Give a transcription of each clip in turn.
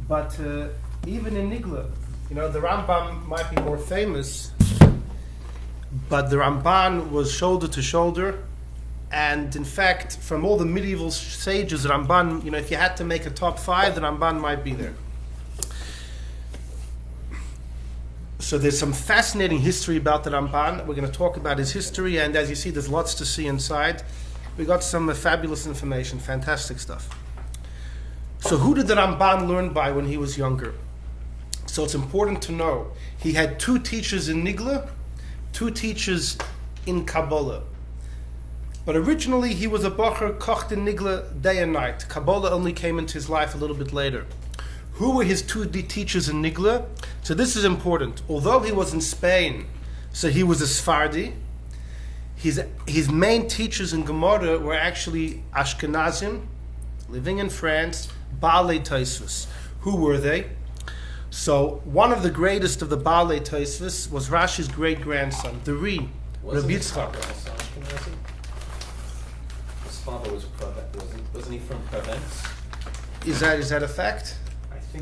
But even in Nigla, the Rambam might be more famous, but the Ramban was shoulder to shoulder. And in fact, from all the medieval sages, Ramban, if you had to make a top 5, the Ramban might be there. So there's some fascinating history about the Ramban. We're going to talk about his history, and as you see, there's lots to see inside. We got some fabulous information, fantastic stuff. So who did the Ramban learn by when he was younger? So it's important to know. He had 2 teachers in Nigla, 2 teachers in Kabbalah. But originally he was a Bocher, kocht in Nigla day and night. Kabbalah only came into his life a little bit later. Who were his 2 teachers in Nigla? So this is important. Although he was in Spain, so he was a Sephardi, his main teachers in Gemara were actually Ashkenazim, living in France, Baalei Tosfos. Who were they? So one of the greatest of the Baalei Tosfos was Rashi's great-grandson, the Rabbi Yitzchak. His father was wasn't he from Provence? Is that a fact?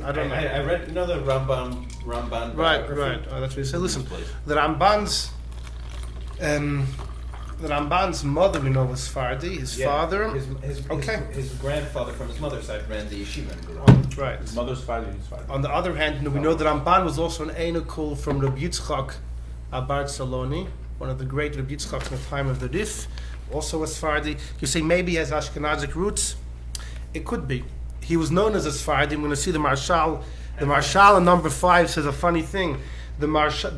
I don't know. I read the Ramban. Right. Oh, that's what he said. Listen, the Ramban's mother, we know, was Sephardi. His father, his grandfather from his mother's side ran the yeshiva in Gula. Right. His mother's Sephardi. On the other hand, we know that Ramban was also an Einokul from Rabbi Yitzchak Barcelona, one of the great Rabbi Yitzchaks in the time of the Rif, also a Sephardi. You say maybe he has Ashkenazic roots. It could be. He was known as a Sephardi. I'm going to see the Marshal. The Marshal in number 5 says a funny thing. The Marshal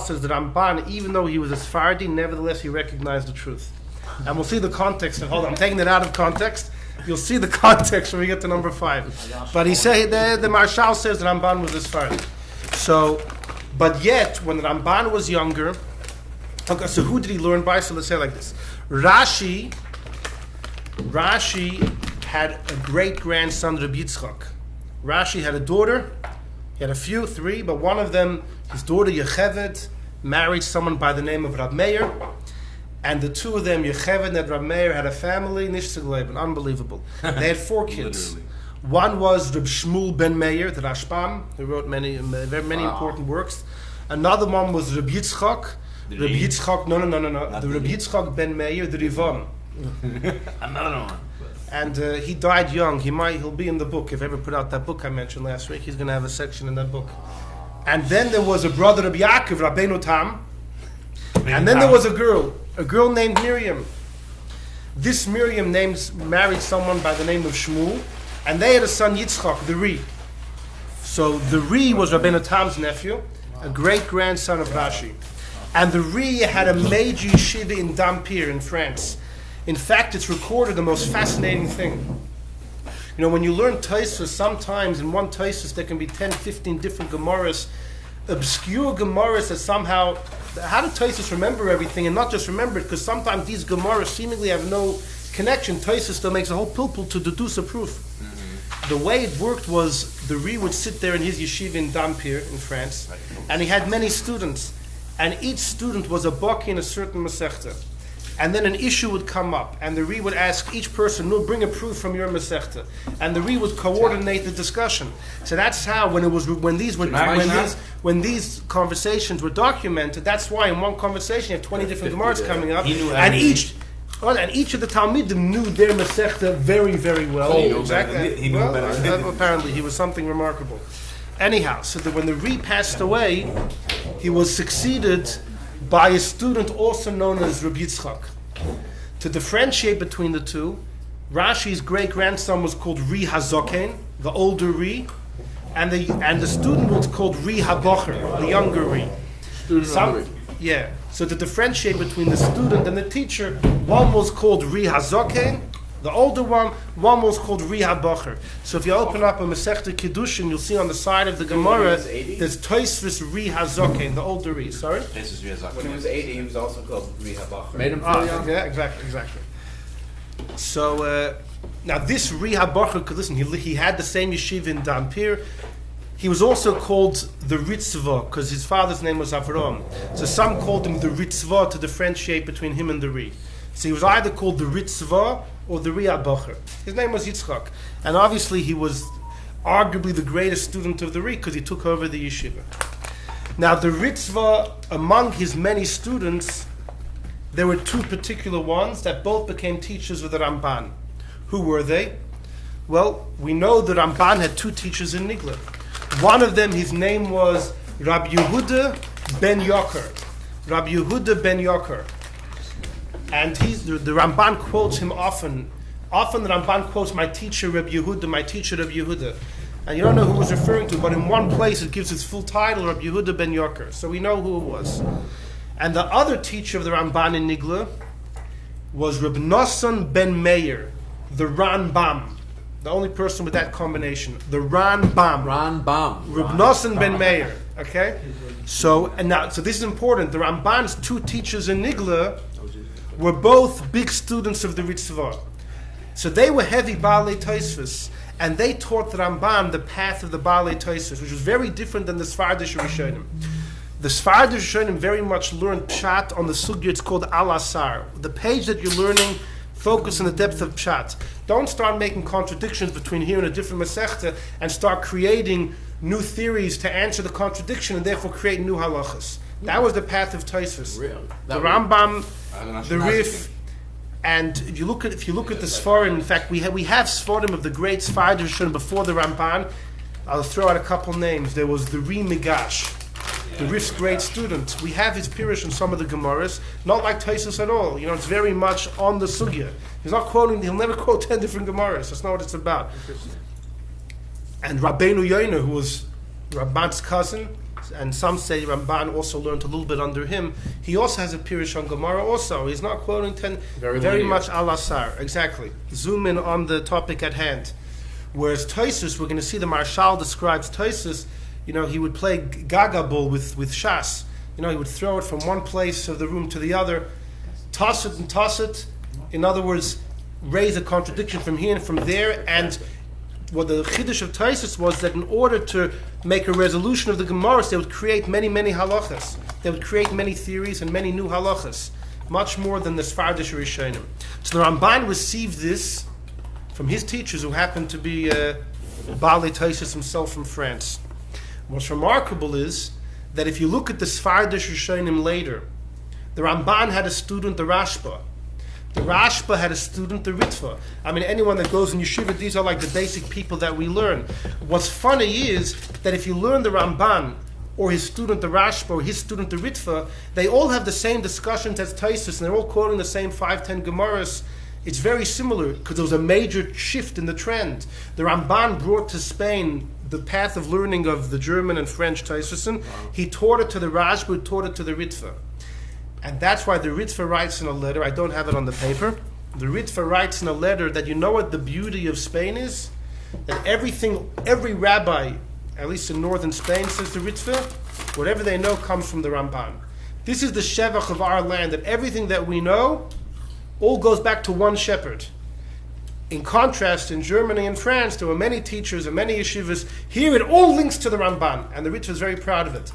says that Ramban, even though he was a Sephardi, nevertheless he recognized the truth. And we'll see the context. Hold on, I'm taking it out of context. You'll see the context when we get to number 5. But he said the Marshal says that Ramban was a Sephardi. So, but yet when Ramban was younger, okay, so who did he learn by? So let's say it like this: Rashi had a great-grandson, Rabbi Yitzchak. Rashi had a daughter. He had a few, 3, but one of them, his daughter Yocheved, married someone by the name of Rab Meir, and the 2 of them, Yocheved and Rab Meir, had a family, Nishtag, unbelievable. They had 4 kids. One was Reb Shmuel ben Meir, the Rashbam, who wrote many important works. Another one was Reb Yitzchak. No. The Reb Yitzchak ben Meir, the Rivan. Another one. And he died young. He'll be in the book. If I ever put out that book I mentioned last week, he's going to have a section in that book. And then there was a brother of Yaakov, Rabbeinu Tam. And then there was a girl named Miriam. This Miriam married someone by the name of Shmuel, and they had a son, Yitzchak, the Ri. So the Ri was Rabbeinu Tam's nephew, a great-grandson of Rashi. And the Ri had a major yeshiva in Dampierre in France. In fact, it's recorded the most fascinating thing. When you learn Tosfos, sometimes in one Tosfos there can be 10, 15 different Gemaras, obscure Gemaras that somehow, how do Tosfos remember everything and not just remember it? Because sometimes these Gemaras seemingly have no connection. Tosfos still makes a whole pilpul to deduce a proof. Mm-hmm. The way it worked was the Ri would sit there in his yeshiva in Dampierre in France, and he had many students, and each student was a baki in a certain Masechta. And then an issue would come up, and the Ri would ask each person, "No, bring a proof from your Masechta," and the Ri would coordinate the discussion. So that's how when these conversations were documented. That's why in one conversation you have 20 different Gemaras coming up, and each of the Talmidim knew their Masechta very, very well. He knew better. Apparently, he was something remarkable. Anyhow, so that when the Ri passed away, he was succeeded by a student also known as Rabbi Yitzchak. To differentiate between the 2, Rashi's great-grandson was called Ri HaZoken, the older Ri, and the student was called Ri HaBocher, the younger Ri. So to differentiate between the student and the teacher, one was called Ri HaZoken, the older one was called Ri HaBocher. So if you open up a Masechta Kiddushin, you'll see on the side of the Gemara, there's Tosfos Ri HaZoken, the older Ri. Sorry? When he was 80, he was also called Ri HaBocher. Made him feel young? Yeah, exactly. So, now this Ri HaBocher, listen, he had the same yeshiva in Dampierre. He was also called the Ritzvah, because his father's name was Avram. So some called him the Ritzvah to differentiate between him and the Ri. So he was either called the Ritzvah or the Ri HaBocher. His name was Yitzchak. And obviously he was arguably the greatest student of the Rik because he took over the yeshiva. Now the Ritva, among his many students, there were two particular ones that both became teachers of the Ramban. Who were they? Well, we know that Ramban had two teachers in Nigla. One of them, his name was Rabbi Yehuda ben Yoker. Rabbi Yehuda ben Yoker. And the Ramban quotes him often. Often the Ramban quotes my teacher Rabbi Yehuda, my teacher Rabbi Yehuda. And you don't know who he's referring to, but in one place it gives his full title, Rabbi Yehuda ben Yoker. So we know who it was. And the other teacher of the Ramban in Nigla was Reb Nosson ben Meir, the Ranbam. The only person with that combination, the Ranbam. Reb Nosson ben Meir. Okay? So this is important. The Ramban's two teachers in Nigla were both big students of the Ritzvah. So they were heavy Baalei Tosfos, and they taught the Ramban the path of the Baalei Tosfos, which was very different than the Sfardish Rishonim. The Sfardish Rishonim very much learned Pshat on the sugya. It's called Al-Asar. The page that you're learning, focus on the depth of Pshat. Don't start making contradictions between here and a different Masechta and start creating new theories to answer the contradiction and therefore create new halachas. That was the path of Tosfos. Really? The Rambam, the Rif, and if you look at the Sfarim, in fact, we have Sfarim of the great Sfardish Rishonim before the Ramban. I'll throw out a couple names. There was the Ri Migash, the Rif's great student. We have his Pirush in some of the Gemaras, not like Tosfos at all. It's very much on the sugya. He'll never quote 10 different Gemaras. That's not what it's about. And Rabbeinu Yoina, who was Ramban's cousin, and some say Ramban also learned a little bit under him. He also has a Pirush on Gemara also. He's not quoting 10, very much al-Asar. Exactly. Zoom in on the topic at hand. Whereas Tosfos, we're going to see the Marshal describes Tosfos, he would play gaga ball with Shas. He would throw it from one place of the room to the other, toss it and toss it. In other words, raise a contradiction from here and from there. And what the Chiddush of Tosfos was that in order to make a resolution of the Gemaras, they would create many, many halachas. They would create many theories and many new halachas, much more than the Sfardish Rishonim. So the Ramban received this from his teachers, who happened to be Baalei Tosfos himself from France. What's remarkable is that if you look at the Sfardish Rishonim later, the Ramban had a student, the Rashba. The Rashba had a student, the Ritva. Anyone that goes in yeshiva, these are like the basic people that we learn. What's funny is that if you learn the Ramban, or his student, the Rashba, or his student, the Ritva, they all have the same discussions as Tosfos, and they're all quoting the same 5-10 Gemaras. It's very similar, because there was a major shift in the trend. The Ramban brought to Spain the path of learning of the German and French Tosfos. He taught it to the Rashba, taught it to the Ritva. And that's why the Ritva writes in a letter, I don't have it on the paper, the Ritva writes in a letter that what the beauty of Spain is? That every rabbi, at least in northern Spain, says the Ritva, whatever they know comes from the Ramban. This is the shevach of our land, that everything that we know all goes back to one shepherd. In contrast, in Germany and France, there were many teachers and many yeshivas. Here it all links to the Ramban, and the Ritva is very proud of it.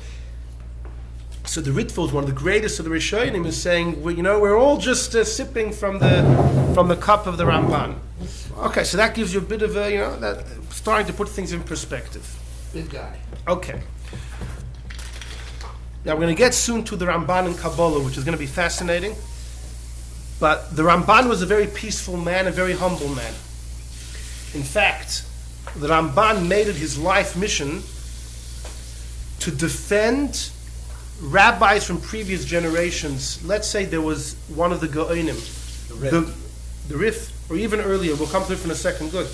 So the Ritva is one of the greatest of the Rishonim, is saying, we're all just sipping from the cup of the Ramban. Okay, so that gives you a bit of that starting to put things in perspective. Big guy. Okay. Now we're going to get soon to the Ramban and Kabbalah, which is going to be fascinating. But the Ramban was a very peaceful man, a very humble man. In fact, the Ramban made it his life mission to defend rabbis from previous generations. Let's say there was one of the Gaonim, the Rif, or even earlier. We'll come to it in a second. Good.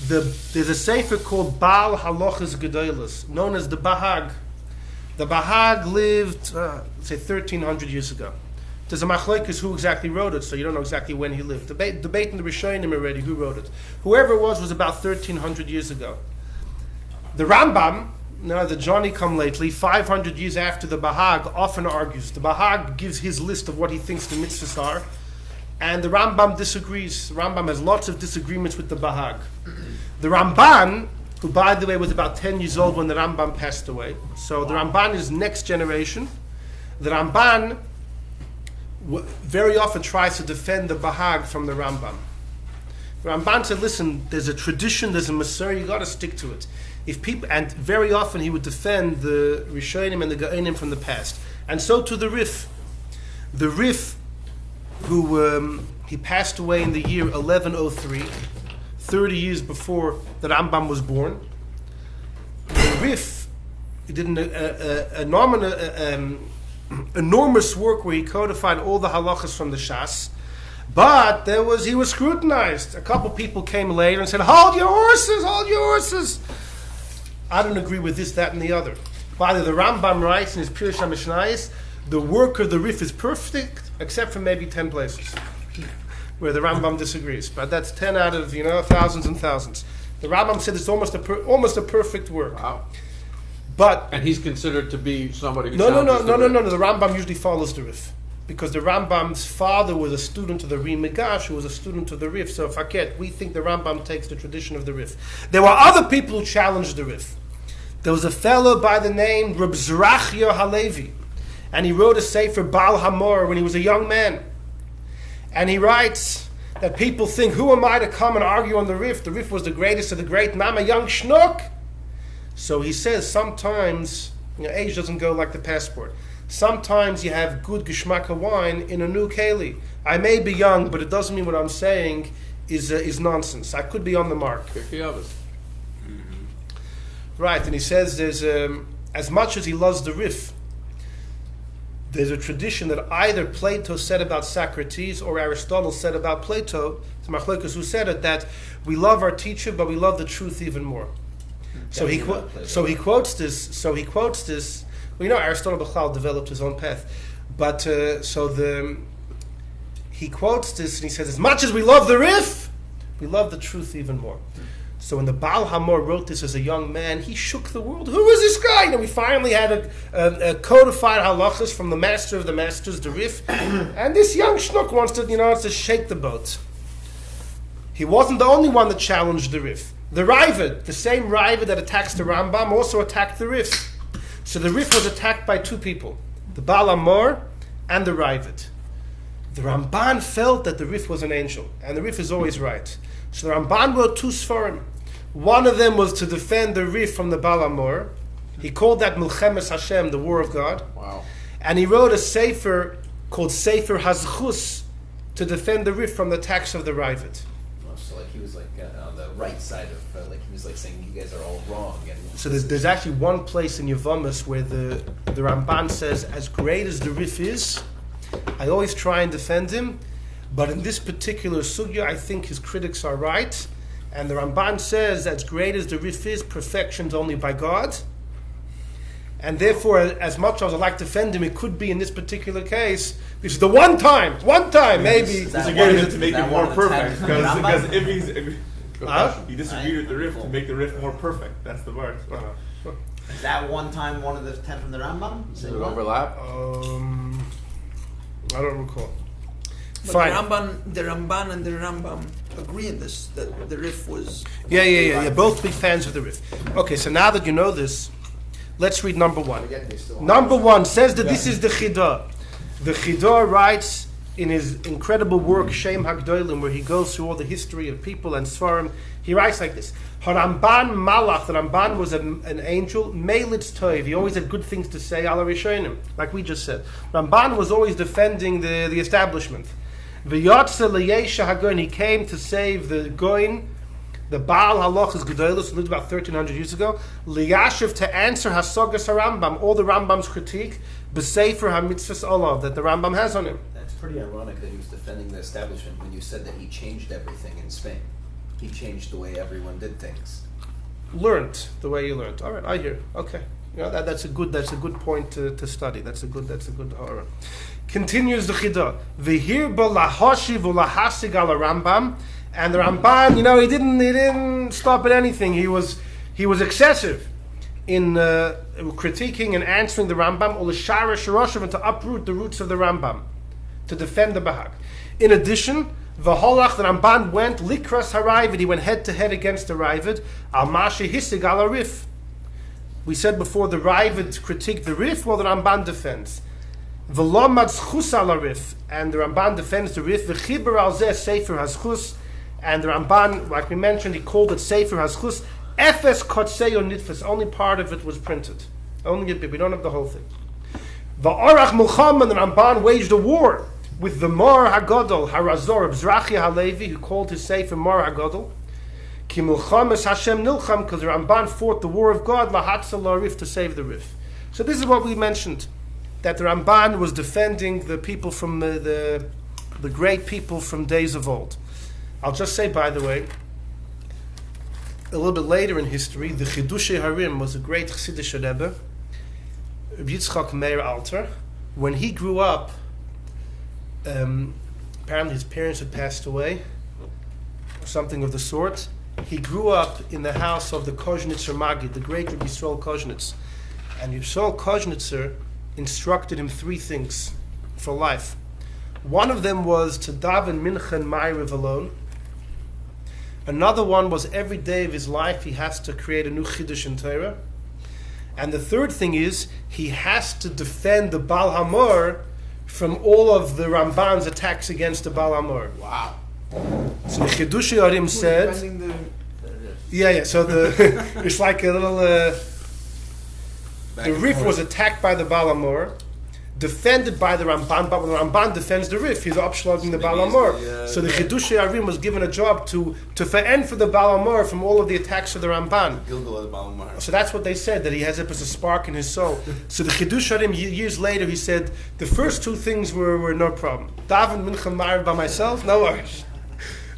There's a sefer called Baal Halachas Gedolos, known as the Bahag. The Bahag lived, say, 1,300 years ago. There's a machlokes who exactly wrote it, so you don't know exactly when he lived. Debate in the Rishonim already who wrote it. Whoever it was about 1,300 years ago. The Rambam, the Johnny come lately, 500 years after the Bahag, often argues. The Bahag gives his list of what he thinks the mitzvahs are, and the Rambam disagrees. The Rambam has lots of disagreements with the Bahag. The Ramban, who by the way was about 10 years old when the Rambam passed away, so the Ramban is next generation. The Ramban very often tries to defend the Bahag from the Rambam. Ramban said, listen, there's a tradition, there's a Masur, you got to stick to it. If people, and very often he would defend the Rishonim and the Gaonim from the past. And so to the Rif. The Rif, who he passed away in the year 1103, 30 years before the Rambam was born. The Rif, he did an enormous work where he codified all the halachas from the Shas. But he was scrutinized. A couple people came later and said, hold your horses. I don't agree with this, that, and the other. By the Rambam writes in his Pirush HaMishnayos, the work of the Rif is perfect, except for maybe 10 places where the Rambam disagrees. But that's 10 out of thousands and thousands. The Rambam said it's almost a perfect work. Wow. But and he's considered to be somebody who no. challenges The Rambam usually follows the Rif. Because the Rambam's father was a student of the Ri Migash, who was a student of the Rif. So we think the Rambam takes the tradition of the Rif. There were other people who challenged the Rif. There was a fellow by the name Reb Zrachia Halevi, and he wrote a sefer Baal Hamor when he was a young man. And he writes that people think, who am I to come and argue on the Rif? The Rif was the greatest of the great. I'm a young schnook. So he says sometimes, age doesn't go like the passport. Sometimes you have good geschmacka wine in a new keli. I may be young, but it doesn't mean what I'm saying is nonsense. I could be on the mark. Right, and he says there's as much as he loves the Rif, there's a tradition that either Plato said about Socrates or Aristotle said about Plato, it's Machlokes who said it, that we love our teacher, but we love the truth even more. So he quotes this. Well, Aristotle Bechal developed his own path, but he quotes this and he says, as much as we love the Rif, we love the truth even more. So when the Baal Hamor wrote this as a young man, he shook the world. Who is this guy? And we finally had a codified halachas from the master of the masters, the Rif, and this young schnook wants to shake the boat. He wasn't the only one that challenged the Rif. The Raavad, the same Raavad that attacks the Rambam, also attacked the Rif. So the Rif was attacked by two people, the Baal Hamor and the Raavad. The Ramban felt that the Rif was an angel, and the Rif is always right. So the Ramban wrote two Sfarim. One of them was to defend the Rif from the Baal Hamor. He called that Milchemes Hashem, the War of God. Wow. And he wrote a sefer called Sefer Hazchus to defend the Rif from the attacks of the Raavad. So he was on the right side of, he was saying you guys are all wrong. And so there's actually one place in Yevamos where the Ramban says, as great as the Rif is, I always try and defend him, but in this particular sugya, I think his critics are right. And the Ramban says, as great as the Rif is, perfection's only by God. And therefore, as much as I like to defend him, it could be in this particular case, which is the one time, maybe. Disagreed to make it more perfect. Because if he disagreed with the Rif to make the Rif more perfect. That's the word. Is that one time one of the 10 from the Rambam? Does it overlap? I don't recall. But Fine. the Ramban and the Rambam agree in this, that the Rif was... Yeah. Both big fans of the Rif. Okay, so now that you know this, let's read number one. Number one says that this is the Chidah. The Chidah writes in his incredible work, Shem HaGdolim, where he goes through all the history of people and Svarim. He writes like this. Haramban Malach, the Ramban was an angel, Meilitz Toiv, he always had good things to say, ala Rishonim, like we just said. Ramban was always defending the establishment. V'yotze leyesha hagoin, he came to save the Goin, the Baal Halachas Gedolos, who lived about 1300 years ago, liyashiv, to answer Hasogas HaRambam, all the Rambam's critique, b'sefer HaMitzvahs Olav, that the Rambam has on him. That's pretty ironic that he was defending the establishment when you said that he changed everything in Spain. He changed the way everyone did things. Learned the way you learned. All right, I hear. Okay, that's a good point to study. That's a good. All right. Continues the Chidah. V'hir bo lahoshiv u'lahasig ala Rambam, and the Ramban, he didn't stop at anything. He was excessive in critiquing and answering the Rambam, u'lashara shiroshav, and to uproot the roots of the Rambam, to defend the Bahag. In addition, V'holach, the Ramban went likras haravid, he went head to head against the Raavad, al mashi hisig ala Rif. We said before the Raavad critiqued the Rif, while the Ramban defends. V'lomad zchus ala Rif, and the Ramban defends the Rif. V'chiber al zeh sefer hazchus, And the Ramban, like we mentioned, he called it Sefer Haschus. Efes Kotseo Nitfes, only part of it was printed. Only a bit, we don't have the whole thing. Va'arach Mulcham, the Ramban waged a war with the Mar HaGadol, Harazor, Bzrachi HaLevi, who called his Sefer Mar HaGadol. Ki Mulchames Hashem Nilcham, because the Ramban fought the war of God, Lahatza La'arif, to save the Rif. So this is what we mentioned, that the Ramban was defending the people from the great people from days of old. I'll just say, by the way, a little bit later in history, the Chidushei Harim was a great Chassidish Rebbe, Yitzchak Meir Alter. When he grew up, apparently his parents had passed away, or something of the sort. He grew up in the house of the Koznitzer Maggid, the great Rabbi Yisrael Koznitz. And Yisrael Koznitzer instructed him 3 things for life. One of them was to daven mincha and ma'ariv alone. Another one was every day of his life he has to create a new chiddush in Torah. And the third thing is he has to defend the Baal Hamor from all of the Ramban's attacks against the Baal Hamor. Wow. So the Chidushei Harim said, so it's like a little, the Rif was attacked by the Baal Hamor, defended by the Ramban, but when the Ramban defends the Rif, he's upslogging the Baal Hamor. So the Chidushei Harim was given a job to fend for the Baal Hamor from all of the attacks of the Ramban. So that's what they said, that he has it as a spark in his soul. So the Chidushei Harim, years later, he said, the first 2 things were no problem. Daven Mincha Ma'ariv by myself, no worries.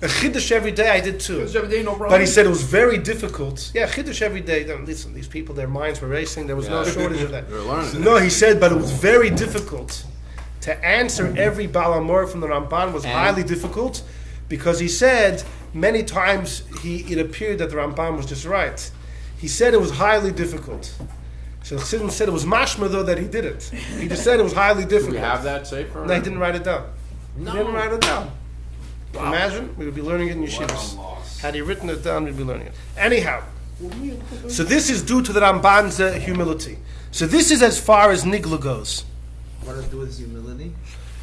A Chiddush every day, I did too. Every day, no problem. But he said it was very difficult. Yeah, Chiddush every day. Listen, these people, their minds were racing. There was no shortage of that. No, he said, but it was very difficult. To answer every Baal Hamor from the Ramban was highly difficult, because he said many times it appeared that the Ramban was just right. He said it was highly difficult. So the Chassidim said it was mashma though that he did it. He just said it was highly difficult. Do we have that safer? No, he didn't write it down. No. He didn't write it down. Wow. Imagine, we would be learning it in yeshivas. Had he written it down, we'd be learning it. Anyhow, so this is due to the Ramban's humility. So this is as far as Nigla goes. What does it do with his humility?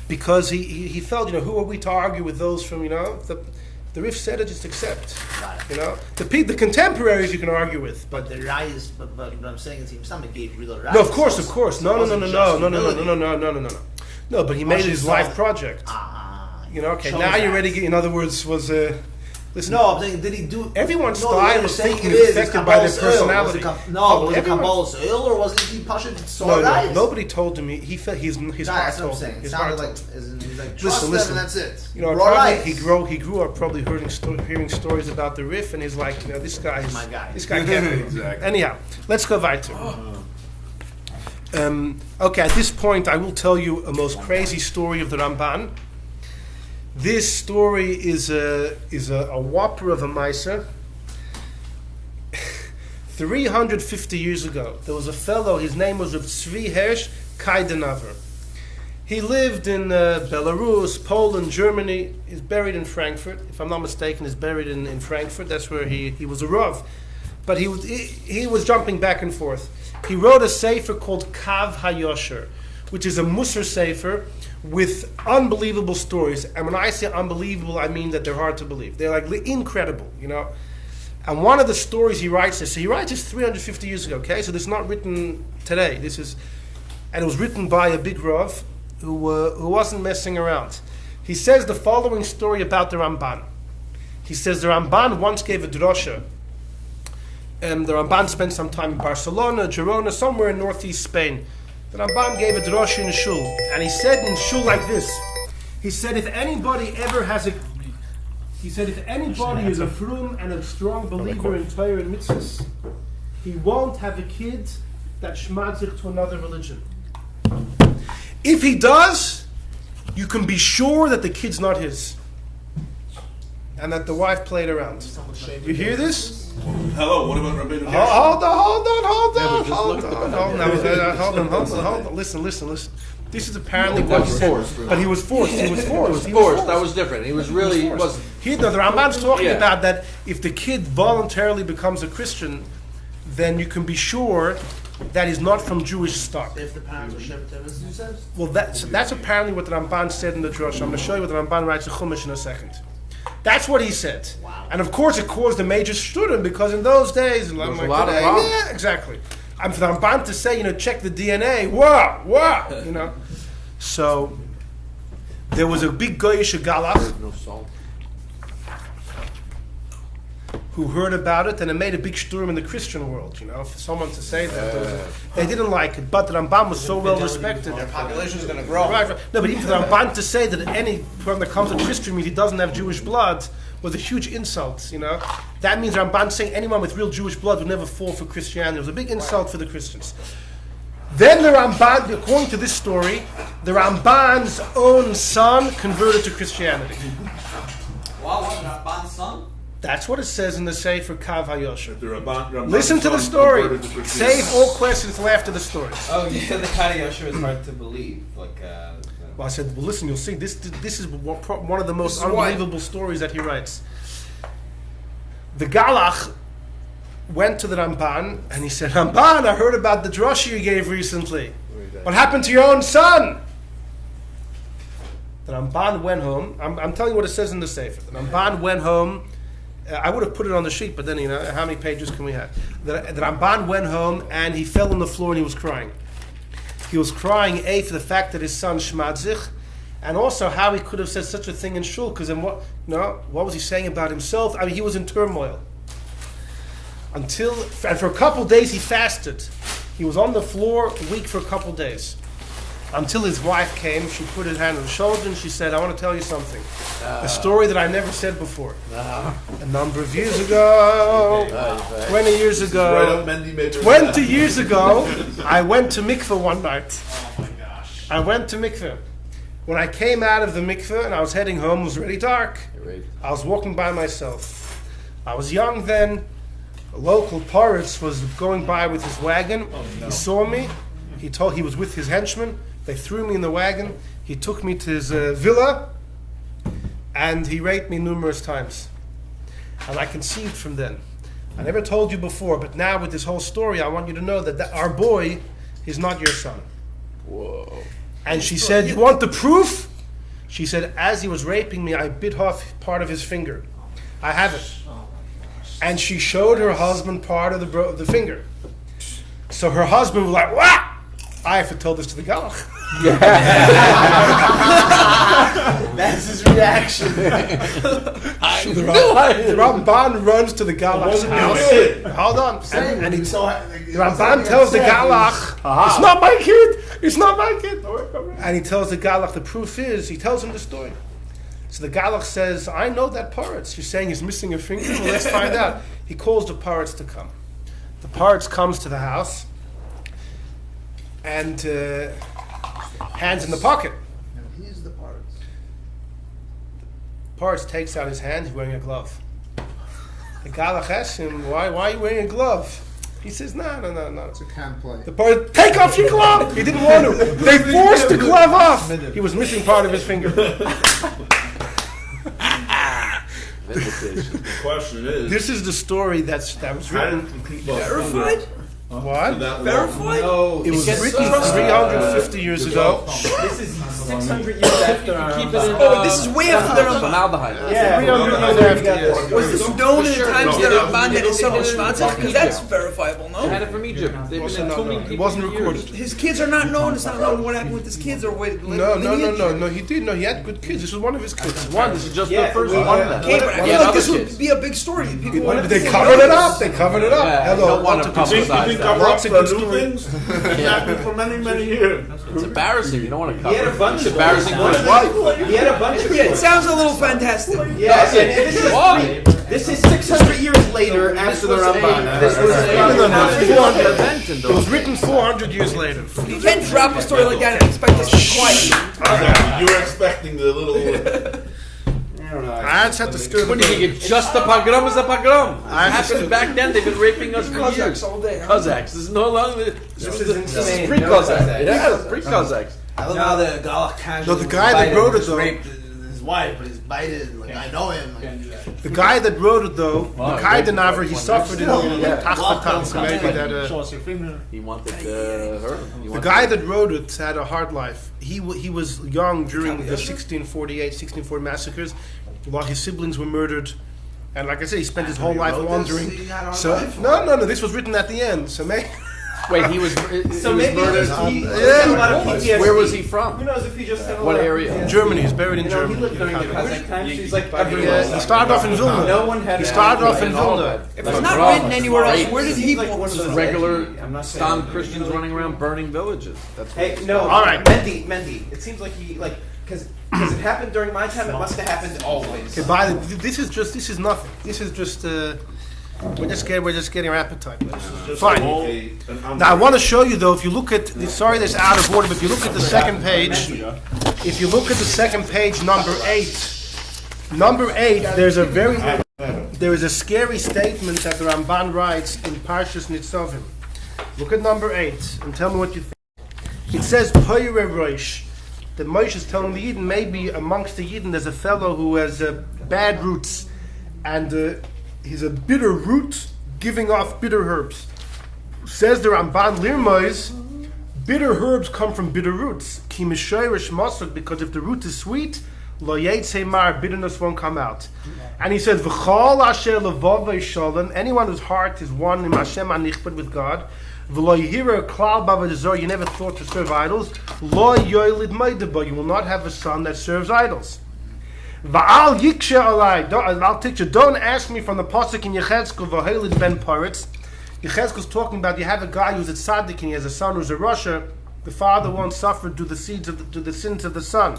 Because he felt, who are we to argue with those from, the Rif said it, just accept. The contemporaries you can argue with. But the rise, but what I'm saying is he gave real rise. No, of course. No. No, but he made it his life project. Now you're ready to get, in other words, listen. No, I'm saying, did he do... Everyone's style of thinking is affected by their personality. Was it Kabbalah's oil, or was it he Pashat Sorai? No, nobody told him. He felt his heart told him. It sounded like, he's like, trust them and that's it. He grew up probably hearing stories about the Rif, and he's like, this guy is my guy. This guy can't. Exactly. Anyhow, let's go weiter. Okay, at this point, I will tell you a most crazy story of the Ramban. This story is a whopper of a Maisa. 350 years ago, there was a fellow, his name was Rav Tzvi Hersh Kaidenaver. He lived in Belarus, Poland, Germany. He's buried in Frankfurt. If I'm not mistaken, he's buried in Frankfurt. That's where he was a Rav. But he was jumping back and forth. He wrote a sefer called Kav HaYosher, which is a Musar sefer with unbelievable stories. And when I say unbelievable, I mean that they're hard to believe. They're like incredible, And one of the stories he writes this, so he writes this 350 years ago, okay? So this is not written today. And it was written by a big Rav who wasn't messing around. He says the following story about the Ramban. He says the Ramban once gave a drosha. The Ramban spent some time in Barcelona, Girona, somewhere in northeast Spain. The Ramban gave a drosha in shul, and he said in shul like this. He said, if anybody is a frum and a strong believer in Torah and mitzvahs, he won't have a kid that shmatzich to another religion. If he does, you can be sure that the kid's not his, and that the wife played around. You hear this? Hello, what about Rabbeinu Gershon? Hold on. Listen. This is apparently what he said. But he was forced. He was forced. That was different. He was really... The Ramban's talking about that if the kid voluntarily becomes a Christian, then you can be sure that he's not from Jewish stock. If the parents are Shevet, as you said? Well, that's apparently what the Ramban said in the Drush. I'm going to show you what the Ramban writes in Chumash in a second. That's what he said. Wow. And of course it caused a major shturim because in those days, was a lot of problems. yeah, exactly. And for the Ramban to say, check the DNA, wow, So there was a big goyish galach No salt. who heard about it, and it made a big shturim in the Christian world. For someone to say that, they didn't like it. But the Ramban was so well respected. Their population is going to grow. Right. No, but even for the Ramban to say that when there comes a Christian means he doesn't have Jewish blood was a huge insult. That means Ramban saying anyone with real Jewish blood would never fall for Christianity. It was a big insult for the Christians. Then the Ramban, according to this story, the Ramban's own son converted to Christianity. Wow, Ramban's son? That's what it says in the Sefer Kav HaYosher. The Ramban Listen to the son story. converted to Save all questions till after the story. Oh, you said the Kari Yosher is hard to believe. Well, I said, listen, you'll see, this is one of the most This is why. unbelievable stories that he writes. The Galach went to the Ramban, and he said, Ramban, I heard about the drasha you gave recently. What happened to your own son? The Ramban went home. I'm telling you what it says in the Sefer. The Ramban went home. I would have put it on the sheet, but then, how many pages can we have? The Ramban went home, and he fell on the floor, and he was crying. He was crying, for the fact that his son shmadzich, and also how he could have said such a thing in shul, because then what was he saying about himself? I mean, he was in turmoil. And for a couple days he fasted. He was on the floor, weak for a couple days. Until his wife came, she put her hand on his shoulder and she said, I want to tell you something. A story that I never said before. A number of years ago, 20 years ago, 20 years ago, I went to mikveh one night. Oh my gosh. I went to mikveh. When I came out of the mikveh and I was heading home, it was really dark. I was walking by myself. I was young then. A local Paris was going by with his wagon. He saw me. He was with his henchmen. They threw me in the wagon. He took me to his villa, and he raped me numerous times. And I conceived from then. I never told you before, but now with this whole story, I want you to know that our boy is not your son. Whoa. And she said, you want the proof? She said, as he was raping me, I bit off part of his finger. I have it. And she showed her husband part of the finger. So her husband was like, "Wah!" I have to tell this to the Galach. That's his reaction. The Ramban runs to the Galach's house. Hold on. And the Ramban tells the Galach, it's not my kid. It's not my kid. And he tells the Galach, the proof is, he tells him the story. So the Galach says, I know that Paretz. You're saying he's missing a finger? Well, let's find out. He calls the Paretz to come. The Paretz comes to the house and hands in the pocket. No, he's the parts. Paretz takes out his hand, he's wearing a glove. The Galach asks him, why are you wearing a glove? He says, no. It's a can play. The Paretz, take off your glove! He didn't want to. They forced the glove off. He was missing part of his finger. The question is, This is the story that was written. Verified? What? Verified? No, It was written 350 years ago. this is 600 years after our Oh, this is way after the Ramban. Formaldehyde. Yeah, 300 years after. Was this known in the times that Ramban had his son was Shvatzah? Because that's verifiable, I had no? it from Egypt. They've been Also in not so many known. It people wasn't for recorded. years. His kids are not known. It's not known what happened with his kids or with No, he did. No, he had good kids. This was one of his kids. One. This is just Yeah, the first well, one. Okay, but I He feel had like other this would kids. be a big story. People would They covered it up. They covered it up. Yeah, you Hello. don't want to lots of good publicize you that. cover up Lots of the good new stories. things. It's happened for many years. It's embarrassing. You don't want to cover. He had a bunch It's of embarrassing. those. He had a bunch of Yeah, it sounds a little fantastic. Yeah, and Why? this is 600 years later after the Ramban. This was It was written 400 years later. You can't drop a story like that and expect us to be quiet. You were expecting the little. I don't know. I just had to stir What the do you think? Just a pogrom is a pogrom. It happened back then. They've been raping us for years. Cossacks all day. huh? Cossacks. This is no longer. This is insane. pre-Cossacks. No, Yeah, pre-Cossacks. I love how the Galach casually No, the guy that wrote it, just though- raped his wife, but he's bited. Like, I know him. Like, The guy that wrote it, though, the Kai Denaver, he suffered in Yeah. Tachvatan, so maybe that. Show He wanted her. The guy that wrote it had a hard life. He was young during the 1640 massacres. while his siblings were murdered. And like I said, he spent his whole life wrote wandering. this? He had our So life. no, this was written at the end. So maybe Wait, he was. So maybe murdered. he yeah. had a lot of PTSD. Where was he Who from? knows if he just had a What lot of area? PTSD. Germany. He's buried in You know, Germany. he lived during the Kazakh times. You- He's like you- everywhere. He started off in Vilna. No one had. He started off in and all Vilna. that. If That's it's not wrong. written anywhere else, Right. where did he Seems like want one of to those Regular I'm not saying Stam he Christians really- running around burning villages. That's what Hey, no, All right. Mendy. It seems like he because it happened during my time. It must have happened always. Okay, this is nothing. This is just we're just getting our appetite. Fine. Now I want to show you though. If you look at sorry, that's out of order. But if you look at the second page, number eight, there is a scary statement that the Ramban writes in Parshas Nitzavim. Look at number 8 and tell me what you think. It says Poyre Roish. That Moshe is telling the Yidden, maybe amongst the Yidden there's a fellow who has bad roots, and he's a bitter root giving off bitter herbs. Says the Ramban Lirmois, bitter herbs come from bitter roots. Ki mishoirish masuk, because if the root is sweet, lo yetze mar, bitterness won't come out. And he says, V'chol asher levavei shalom, anyone whose heart is one in Hashem anichbad with God, v'lo yihira klal b'avodah, you never thought to serve idols, lo yoylid meideba, you will not have a son that serves idols. Va'al yikshe alai, I'll teach you, don't ask me from the pasuk in Yechezkel, v'hoilid ben paretz. Yechezkel's talking about you have a guy who's a tzaddik and he has a son who's a rasha, the father won't suffer due the sins of the son.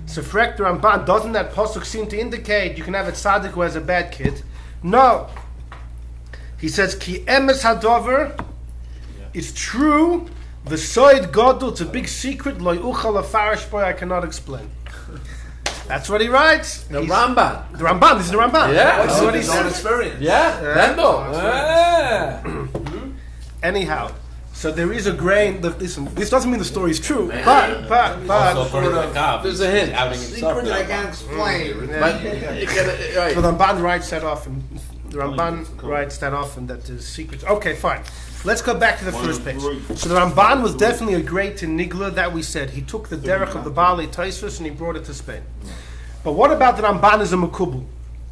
So Frek the Ramban, doesn't that pasuk seem to indicate you can have a tzaddik who has a bad kid? No. He says, Ki emes hadover, it's true, the soid godel, it's a big secret, loy uchal afarish boy, I cannot explain. That's what he writes. The Ramban. The Ramban, this is the Ramban. Yeah. This is what he his own says. experience. Yeah, Lendo. Yeah. Anyhow, so there is a grain, listen, this doesn't mean the story is true, but, There's a hint. Outing himself. Secret I can't explain. But you gotta, right. the Ramban writes that often. The Ramban writes that often, that there's secrets. Okay, fine. Let's go back to the first page. So the Ramban was definitely a great Nigla, that we said. He took the derech of the Baalei Tosfos and he brought it to Spain. But what about the Ramban as a Makubal?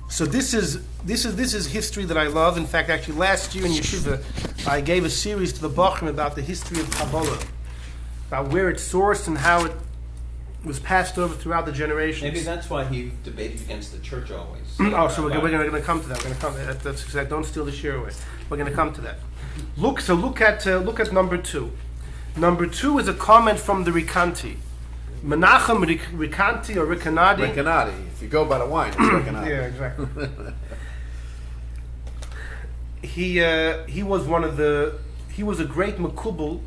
So this is history that I love. In fact, actually last year in Yeshiva, I gave a series to the Bachrim about the history of Kabbalah, about where it's sourced and how it was passed over throughout the generations. Maybe that's why he debated against the church always. Oh, so we're going to come to that. We're going to come. That's exact. Don't steal the share away. We're going to come to that. Look at number 2. Number 2 is a comment from the Rikanti. Menachem Rikanti or Rikanadi. Recanati. If you go by the wine, it's Recanati. Yeah, exactly. He was a great Makubal,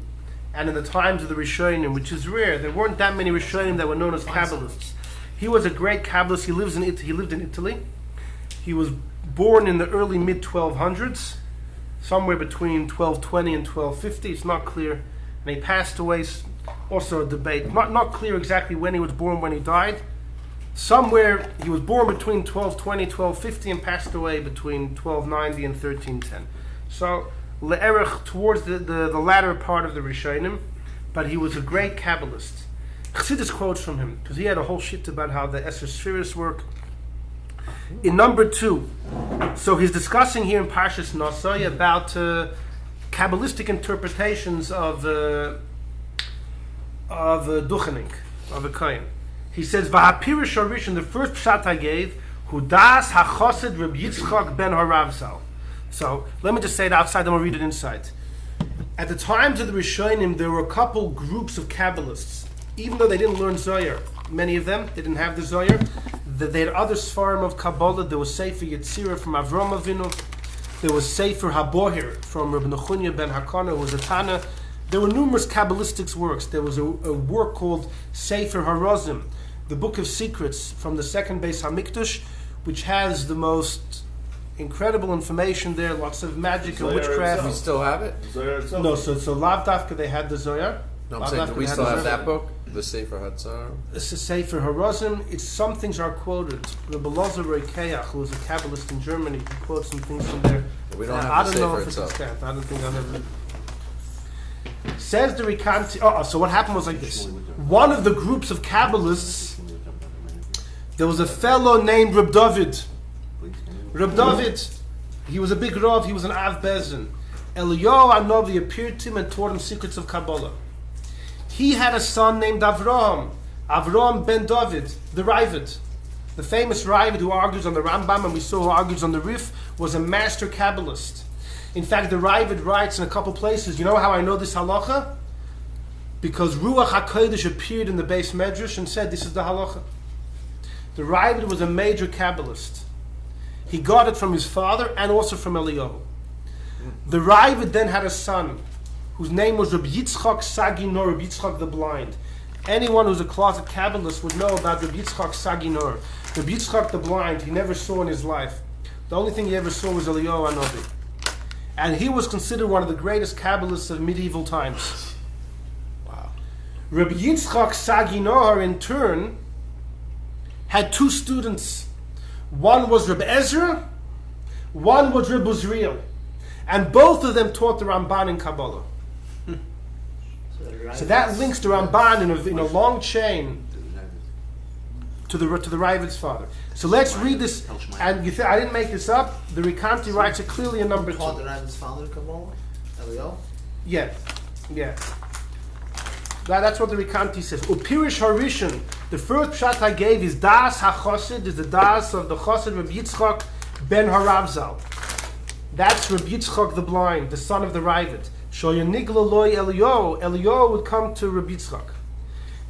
and in the times of the Rishonim, which is rare, there weren't that many Rishonim that were known as Kabbalists. He was a great Kabbalist. He lived in Italy. He was born in the early mid 1200s, somewhere between 1220 and 1250. It's not clear, and he passed away. Also a debate, not clear exactly when he was born, when he died. Somewhere he was born between 1220, 1250 and passed away between 1290 and 1310. So le'erech towards the latter part of the Rishonim, but he was a great Kabbalist. Chassidus quotes from him because he had a whole shit about how the Esser Spheres work. In number 2, so he's discussing here in Parshas Nosai about Kabbalistic interpretations of Duchening, of a Kohen. He says, V'hapirish Harish, the first pshat I gave, Hudas HaChosid Reb Yitzchak ben Haravzal. So, let me just say it outside, then we'll read it inside. At the times of the Rishonim, there were a couple groups of Kabbalists. Even though they didn't learn Zohar, many of them, they didn't have the Zohar. They had other Sfarim of Kabbalah. There was Sefer Yetzirah from Avram Avinu. There was Sefer HaBohir from Reb Nechunya ben Hakana, who was a Tana. There were numerous Kabbalistic works. There was a work called Sefer HaRozim, the Book of Secrets from the second Beis HaMikdash, which has the most incredible information there, lots of magic and witchcraft. We still have it? No, so Lav Dafka, they had the Zohar. No, I'm saying, do we still have that book? The Sefer Hatzar? It's a Sefer HaRozim. Some things are quoted. The Belazar Reikeach, who was a Kabbalist in Germany, he quotes some things from there. We don't I have the don't know Sefer if it's itself. extant. I don't think I've ever... Says the Rikanti... so what happened was like this. One of the groups of Kabbalists There was a fellow named Reb David. Reb David, he was a big Rav, he was an Av Bezin. Eliyahu Hanavi appeared to him and taught him secrets of Kabbalah. He had a son named Avraham ben David, the Ravid. The famous Ravid who argues on the Rambam, and we saw who argues on the Rif, was a master Kabbalist. In fact, the Ravid writes in a couple places, you know how I know this halacha? Because Ruach HaKodesh appeared in the Beis Medrash and said, this is the halacha. The Ravid was a major Kabbalist. He got it from his father and also from Eliyahu. The Ravid then had a son whose name was Rabbi Yitzchak Saginor, Rabbi Yitzchak the Blind. Anyone who's a closet Kabbalist would know about Rabbi Yitzchak Saginor. Rabbi Yitzchak the Blind, he never saw in his life. The only thing he ever saw was Eliyahu Hanavi. And he was considered one of the greatest Kabbalists of medieval times. Wow. Rabbi Yitzchak Saginor, in turn, had two students. One was Reb Ezra, one was Reb Uzriel. And both of them taught the Ramban in Kabbalah. So that links the Ramban in a long chain to the Ravid's father. So let's read this. And you I didn't make this up. The Rikanti writes it clearly in number 2. Taught the Ravid's father in Kabbalah? Eliyahu? Yeah. That's what the Rikanti says. Upirish Harishon. The first pshat I gave is Das HaChosid, is the Das of the Chosid Rabbi Yitzchak ben Haravzal. That's Rabbi Yitzchak the Blind, the son of the Ravid. Shoya Nigla loy Eliyahu. Eliyahu would come to Rabbi Yitzchak.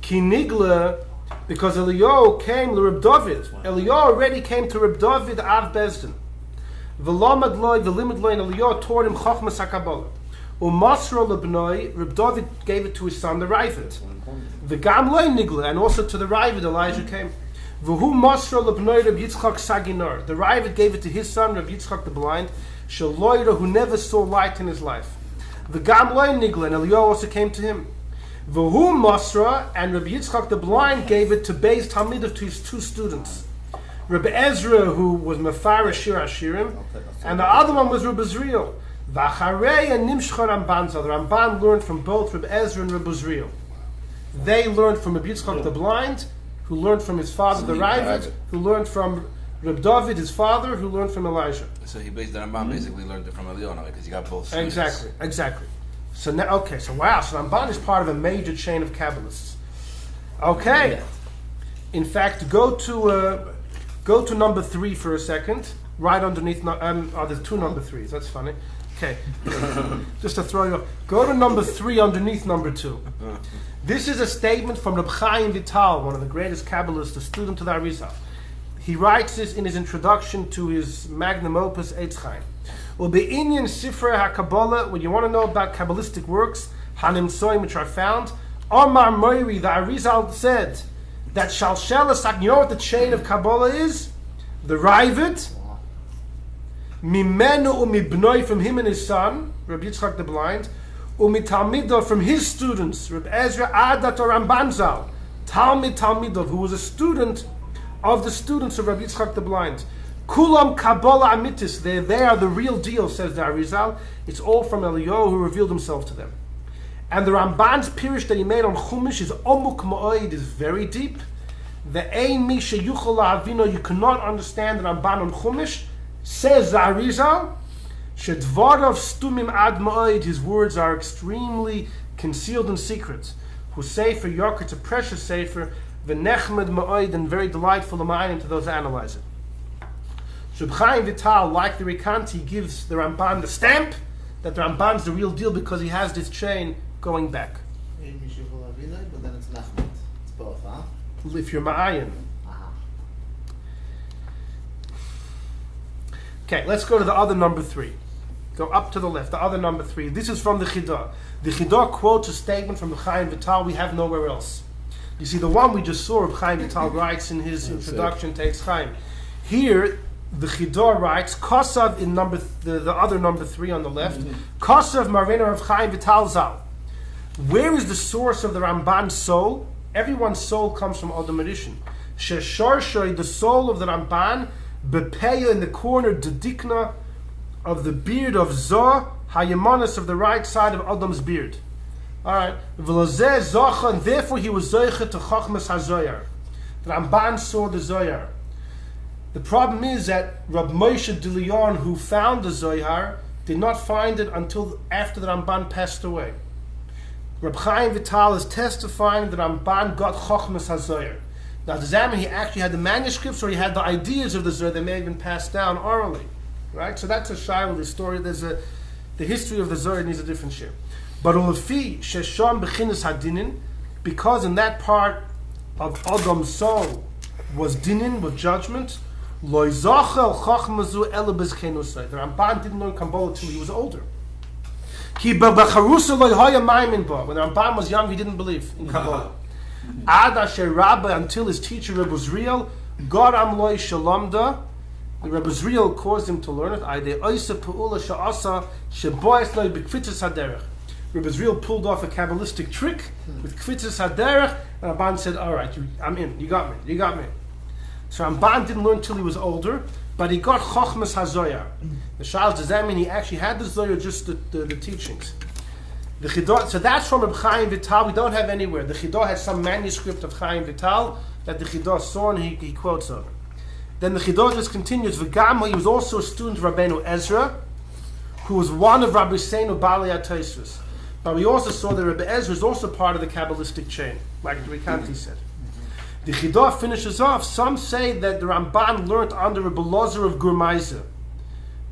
Ki Nigla, because Eliyahu came to Reb David. Eliyahu already came to Reb David Av Bezdin. V'lamad loy, v'limad loy, and Eliyahu taught him Chochmas HaKabbalah. Umasra lebnoi, Reb David gave it to his son, the Ravid. V'gam loy Nigla, and also to the Ravid Elijah came. V'hu Masra lebnoi Reb Yitzchak Saginor. The Ravid gave it to his son, Reb Yitzchak the Blind. Shaloira, who never saw light in his life. The Gam Loy Nigla, and Eliyahu also came to him. V'hu Masra, and Rabbi Yitzchak the Blind gave it to Beis Talmidav, to his two students. Rabbi Ezra, who was Mefarish Shir Hashirim, and the other one was Rabbi Uzriel. V'acharei and Nimshcha Ramban. The Ramban learned from both Rabbi Ezra and Rabbi Uzriel. They learned from Rabbi Yitzchak the Blind, who learned from his father the Ravid, who learned from Reb David, his father, who learned from Elijah. So he based the Ramban basically learned it from Eliyahu because he got both students. Exactly. So now, so Ramban is part of a major chain of Kabbalists. Okay. In fact, go to number 3 for a second. Right underneath. There's 2 number 3s. That's funny. Okay. Just to throw you off. Go to number 3 underneath number 2. This is a statement from Reb Chaim Vital, one of the greatest Kabbalists, a student of the Arizal. He writes this in his introduction to his magnum opus Eitz Chaim. Ube'inyan Sifrei HaKabbalah, when you want to know about Kabbalistic works, Hanim Soim, which are found, Omar Moiri, the Arizal said that Shalshelas, you know what the chain of Kabbalah is? The Ravid, Mimenu Umibnoi, from him and his son, Rabbi Yitzchak the Blind, Umitalmido, from his students, Rabbi Ezra Adat or Rambanzal, Talmid Talmidov, who was a student of the students of Rabbi Yitzchak the Blind. Kulam Kabbalah Amitis, they are the real deal, says the Arizal. It's all from Eliyahu, who revealed himself to them. And the Ramban's pirush that he made on Chumash is Omuk Ma'oid, is very deep. The Ein Mi Sheyuchol La'avino, you cannot understand the Ramban on Chumash, says the Arizal. Shedvarav Stumim Ad Ma'oid, his words are extremely concealed in secret. Who Sefer Yoker, it's a precious Sefer, V'nechmed Ma'oid, and very delightful Ma'anim to those who analyze it. Reb Chaim Vital, like the Rikanti, gives the Ramban the stamp that the Ramban's the real deal because he has this chain going back. But then it's Nachman. It's both, huh? If you're Ma'ayin. Okay, let's go to the other number 3. Go up to the left, the other number 3. This is from the Chidah. The Chidah quotes a statement from Reb Chaim Vital we have nowhere else. You see, the one we just saw, Reb Chaim Vital writes in his introduction to Eitz Chaim. Here, the Chidah writes, Kosav in the other number 3 on the left, Kosav Marina of Chaim Vital Zal. Where is the source of the Ramban's soul? Everyone's soul comes from Adam Rishon. Shesharshay, the soul of the Ramban, Bepeya, in the corner, Dedikna, of the beard of Zoh, Hayamanis, of the right side of Adam's beard. Alright. And therefore he was Zoicha to Chochmas HaZoyar. The Ramban saw the Zohar. The problem is that Rab Moshe de Leon, who found the Zohar, did not find it until after the Ramban passed away. Rab Chaim Vital is testifying that Ramban got Chochmas HaZohar. Now, does that mean he actually had the manuscripts or he had the ideas of the Zohar that may have been passed down orally? Right? So that's a shayla, the story. The history of the Zohar needs a different share. But Ulefi Shesham Bechinas Hadinin, because in that part of Adam's soul was dinin, with judgment, Lo Zachel Chochmazu Ela Bezkenusai. The Ramban didn't learn Kabbalah until he was older. When the Ramban was young, he didn't believe in Kabbalah. Ad Asher Rabbi, until his teacher Rebbe Zriel, Garam Loi Shalomda, the Rebbe Zriel caused him to learn it. Rebbe Zriel pulled off a Kabbalistic trick with Kvitzas Haderech, and Ramban said, all right, I'm in, you got me. So Ramban didn't learn until he was older, but he got Chochmas HaZohar. The Shal, does that mean he actually had the Zohar, just the teachings? The Chidor, so that's from Reb Chaim Vital. We don't have anywhere. The Chidor has some manuscript of Chaim Vital that the Chidor saw and he quotes over. Then the Chidor just continues. V'gam, he was also a student of Rabbeinu Ezra, who was one of Rabbi Seinu Bali HaTosfos. But we also saw that Rabbi Ezra is also part of the Kabbalistic chain, like the Rikanti said. The Chidor finishes off. Some say that the Ramban learned under Rabbi Lozer of Gurmaiza,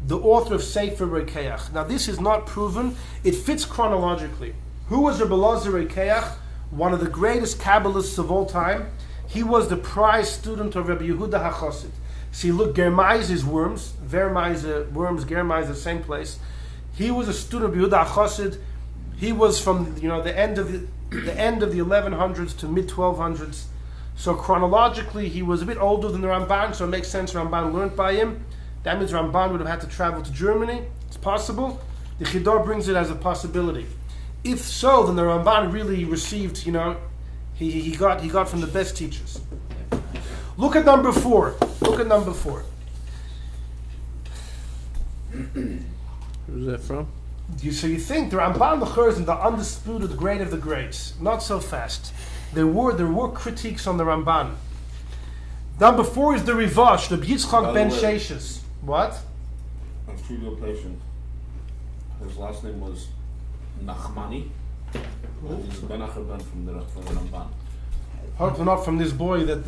the author of Sefer Rekeach. Now this is not proven. It fits chronologically. Who was Rabbi Lozer Rekeach? One of the greatest Kabbalists of all time. He was the prize student of Rabbi Yehuda HaChassid. See, look, Germaiza is worms. Vermaiza, worms, Germaiza, same place. He was a student of Yehuda HaChassid. He was from the end of the 1100s to mid 1200s. So chronologically, he was a bit older than the Ramban, so it makes sense Ramban learned by him. That means Ramban would have had to travel to Germany. It's possible. The Chidor brings it as a possibility. If so, then the Ramban really received, he got from the best teachers. Look at number 4. Who's that from? So you think the Ramban L'chor is in the undisputed great of the greats. Not so fast. There were critiques on the Ramban. Number 4 is the Rivash, the Yitzchak ben Sheshes. What? I'm studio patient. His last name was Nachmani. He's Ben Achaban from the Ramban. Hopefully not from this boy that...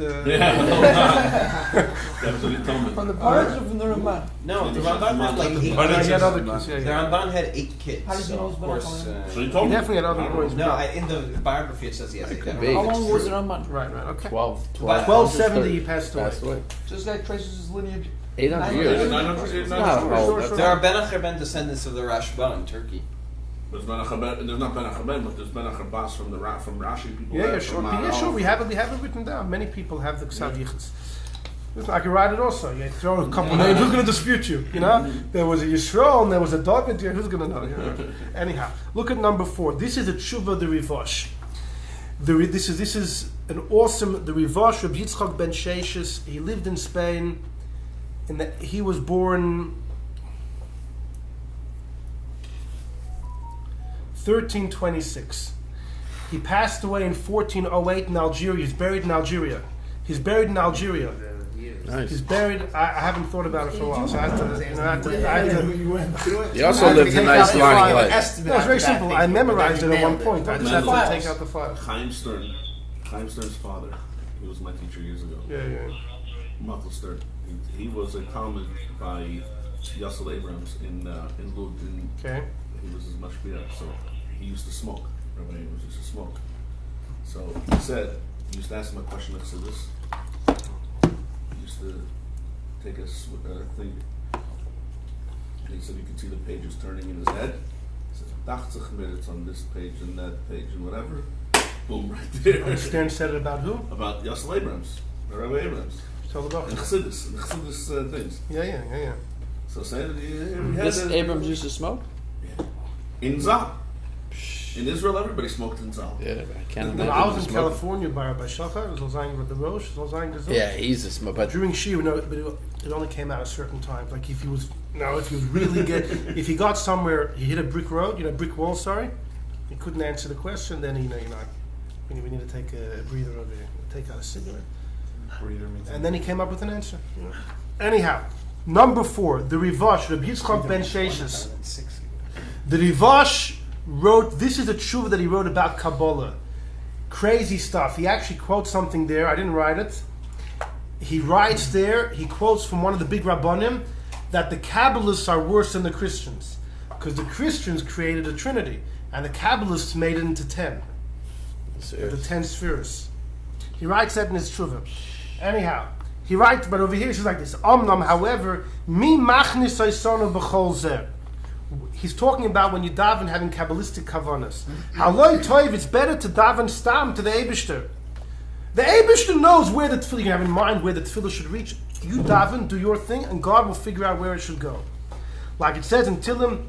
That's what he told me. From the parents or from the Ramban? No, the Ramban had like 8 He kids. had other kids, The Ramban had 8 kids. How did you know it was of course, So he He told me. definitely had other boys. no, in the biography it says he has 8 kids. be. How long was the Ramban? Right, okay. 1270 he passed away. Just that traces his lineage. 800 years. 900 Sure. There are Ben Achaban descendants of the Rashba in Turkey. There's not Ben Achaban, but there's Ben Achabas from Rashi people. Yeah, sure. We have it written down. Many people have the Ksav Yichus. Listen, I can write it also. You throw a couple names. Who's going to dispute you? There was a Yisrael and there was a David. Who's going to know? Anyhow, look at number 4. This is a tshuva the Rivash. This is an awesome the Rivash of Yitzchak ben Sheshes. He lived in Spain. He was born 1326. He passed away in 1408 in Algeria. He's buried in Algeria. Nice. He's buried. I haven't thought about it for a while, so I have to. He also lived a nice long life. No, it's very simple. I memorized it at one point. I just have to take out the file. Chaim Stern's father. He was my teacher years ago. Yeah. Michael Stern. He was a Talmud by Yossel Abrams in Lud. Okay. He was his mashpia, so he used to smoke. Rabbi Abrams used to smoke. So he said, he used to ask him a question of Siddur. He used to take a thing. And he said you could see the pages turning in his head. He said, "Dachtzich minutes on this page and that page and whatever." Boom, right there. Stern said it about who? About Yossel Abrams, Rabbi Abrams. Tell the And Chassidus things. Yeah. So say that This Abrams used to smoke? in Zal. In Israel, everybody smoked in Zal. Yeah, I can't When imagine. I was in him smoking. California by Shachar, it was saying with the Rosh, it was saying the Yeah, he's a smoker. But during Shiur, but it only came out at certain times. Like if he was really good, if he got somewhere, he hit a brick road, brick wall. Sorry, he couldn't answer the question. Then we need to take a breather over here. Take out a cigarette. And then he came up with an answer. Anyhow, number 4, the Rivash, Rabbi Yitzchak ben Sheshes. The Rivash wrote, this is a tshuva that he wrote about Kabbalah. Crazy stuff. He actually quotes something there. I didn't write it. He writes there, he quotes from one of the big Rabbanim, that the Kabbalists are worse than the Christians. Because the Christians created a Trinity, and the Kabbalists made it into 10. The 10 spheres. He writes that in his tshuva. Anyhow, he writes, but over here he's like this. Omnam, however, mi machnis oisonu b'chol zeh. He's talking about when you daven having Kabbalistic kavanas. Haloi toiv, it's better to daven stam to the Eibishter. The Eibishter knows where the tefillah, you have in mind where the tefillah should reach. You daven, do your thing, and God will figure out where it should go. Like it says in Tillim,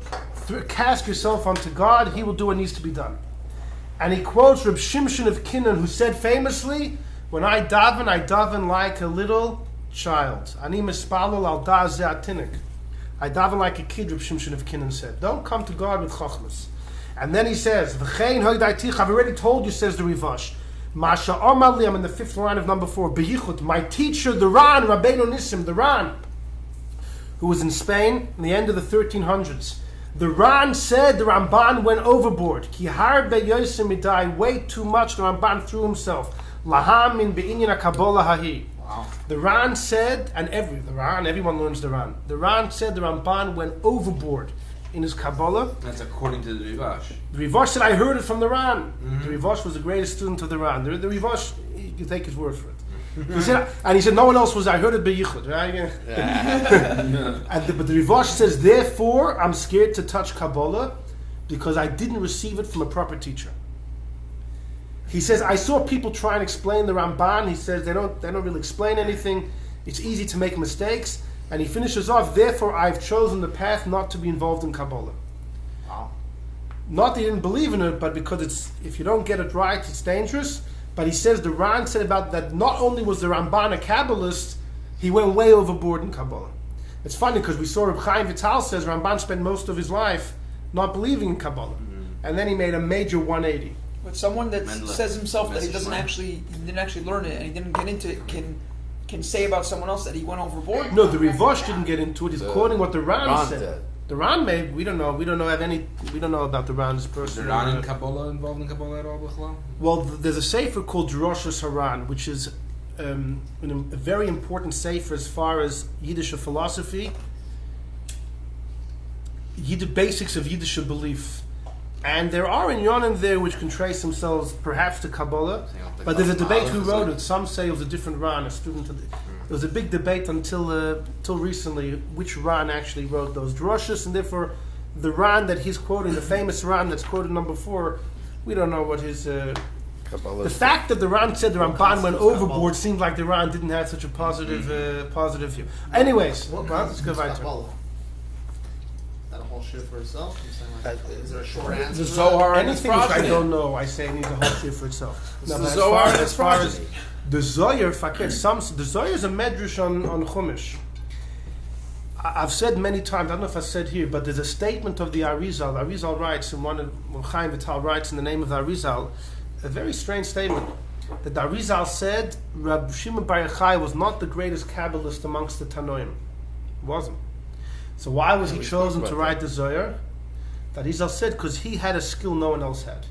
cast yourself unto God, He will do what needs to be done. And he quotes Reb Shimshon of Kinnon, who said famously, when I daven like a little child. Ani mispalel al da ze atinik. I daven like a kid, Reb Shimshon of Kinnon said. Don't come to God with chochmas. And then he says, V'chein hoidaitich, I've already told you, says the Rivash. Masha Omar I'm in the 5th line of number 4. Beyichut, my teacher, the Ran, Rabbeinu Nissim, the Ran, who was in Spain in the end of the 1300s. The Ran said the Ramban went overboard. Ki harbe yosim idai, way too much. The Ramban threw himself. Laham min be'inyan Kabbalah hahi. The Ran said, and everyone learns the Ran. The Ran said the Ramban went overboard in his Kabbalah. That's according to the Rivash. The Rivash said, I heard it from the Ran. The Rivash was the greatest student of the Ran. The Rivash, you can take his word for it. He said, no one else was, I heard it beyichud. Right? But the Rivash says, therefore, I'm scared to touch Kabbalah because I didn't receive it from a proper teacher. He says, I saw people try and explain the Ramban. He says, they don't really explain anything. It's easy to make mistakes. And he finishes off, therefore, I've chosen the path not to be involved in Kabbalah. Wow. Not that he didn't believe in it, but because if you don't get it right, it's dangerous. But he says the Ran said about that not only was the Ramban a Kabbalist, he went way overboard in Kabbalah. It's funny because we saw Reb Chaim Vital says Ramban spent most of his life not believing in Kabbalah. And then he made a major 180. But someone that Mendele. says himself that he Message man. didn't actually learn it and he didn't get into it can say about someone else that he went overboard? No, the Rivash didn't get into it. He's quoting what the Ran said. The Ran made, we don't know about the Ran's Is person. the Ran in Kabbalah involved in Kabbalah at all, B'chalal? Well, there's a sefer called Droshes Haran, which is a very important sefer as far as Yiddish philosophy, basics of Yiddish belief. And there are inyanim there which can trace themselves perhaps to Kabbalah, but there's a debate who wrote it. Some say it was a different Ran, a student of the... There was a big debate until recently which Ran actually wrote those droshes, and therefore the Ran that he's quoting, the famous Ran that's quoted number 4, we don't know what his... The fact that the Ran said the Ramban went overboard seems like the Ran didn't have such a positive view. Anyways, let's go weiter. That a whole shit for itself? Is there a short answer? The Zohar and his Anything which I progeny. don't know, I say needs a whole shit for itself. This No, is but Zohar and his as far as progeny. the Zohar, the Zohar is a medrash on Chumash. I've said many times, I don't know if I said here, but there's a statement of the Arizal. Arizal writes, when Chaim Vital writes in the name of the Arizal, a very strange statement. That the Arizal said Rab Shimon Bar Yochai was not the greatest Kabbalist amongst the Tanoim. He wasn't. So why was he chosen to write the Zohar? That Arizal said because he had a skill no one else had.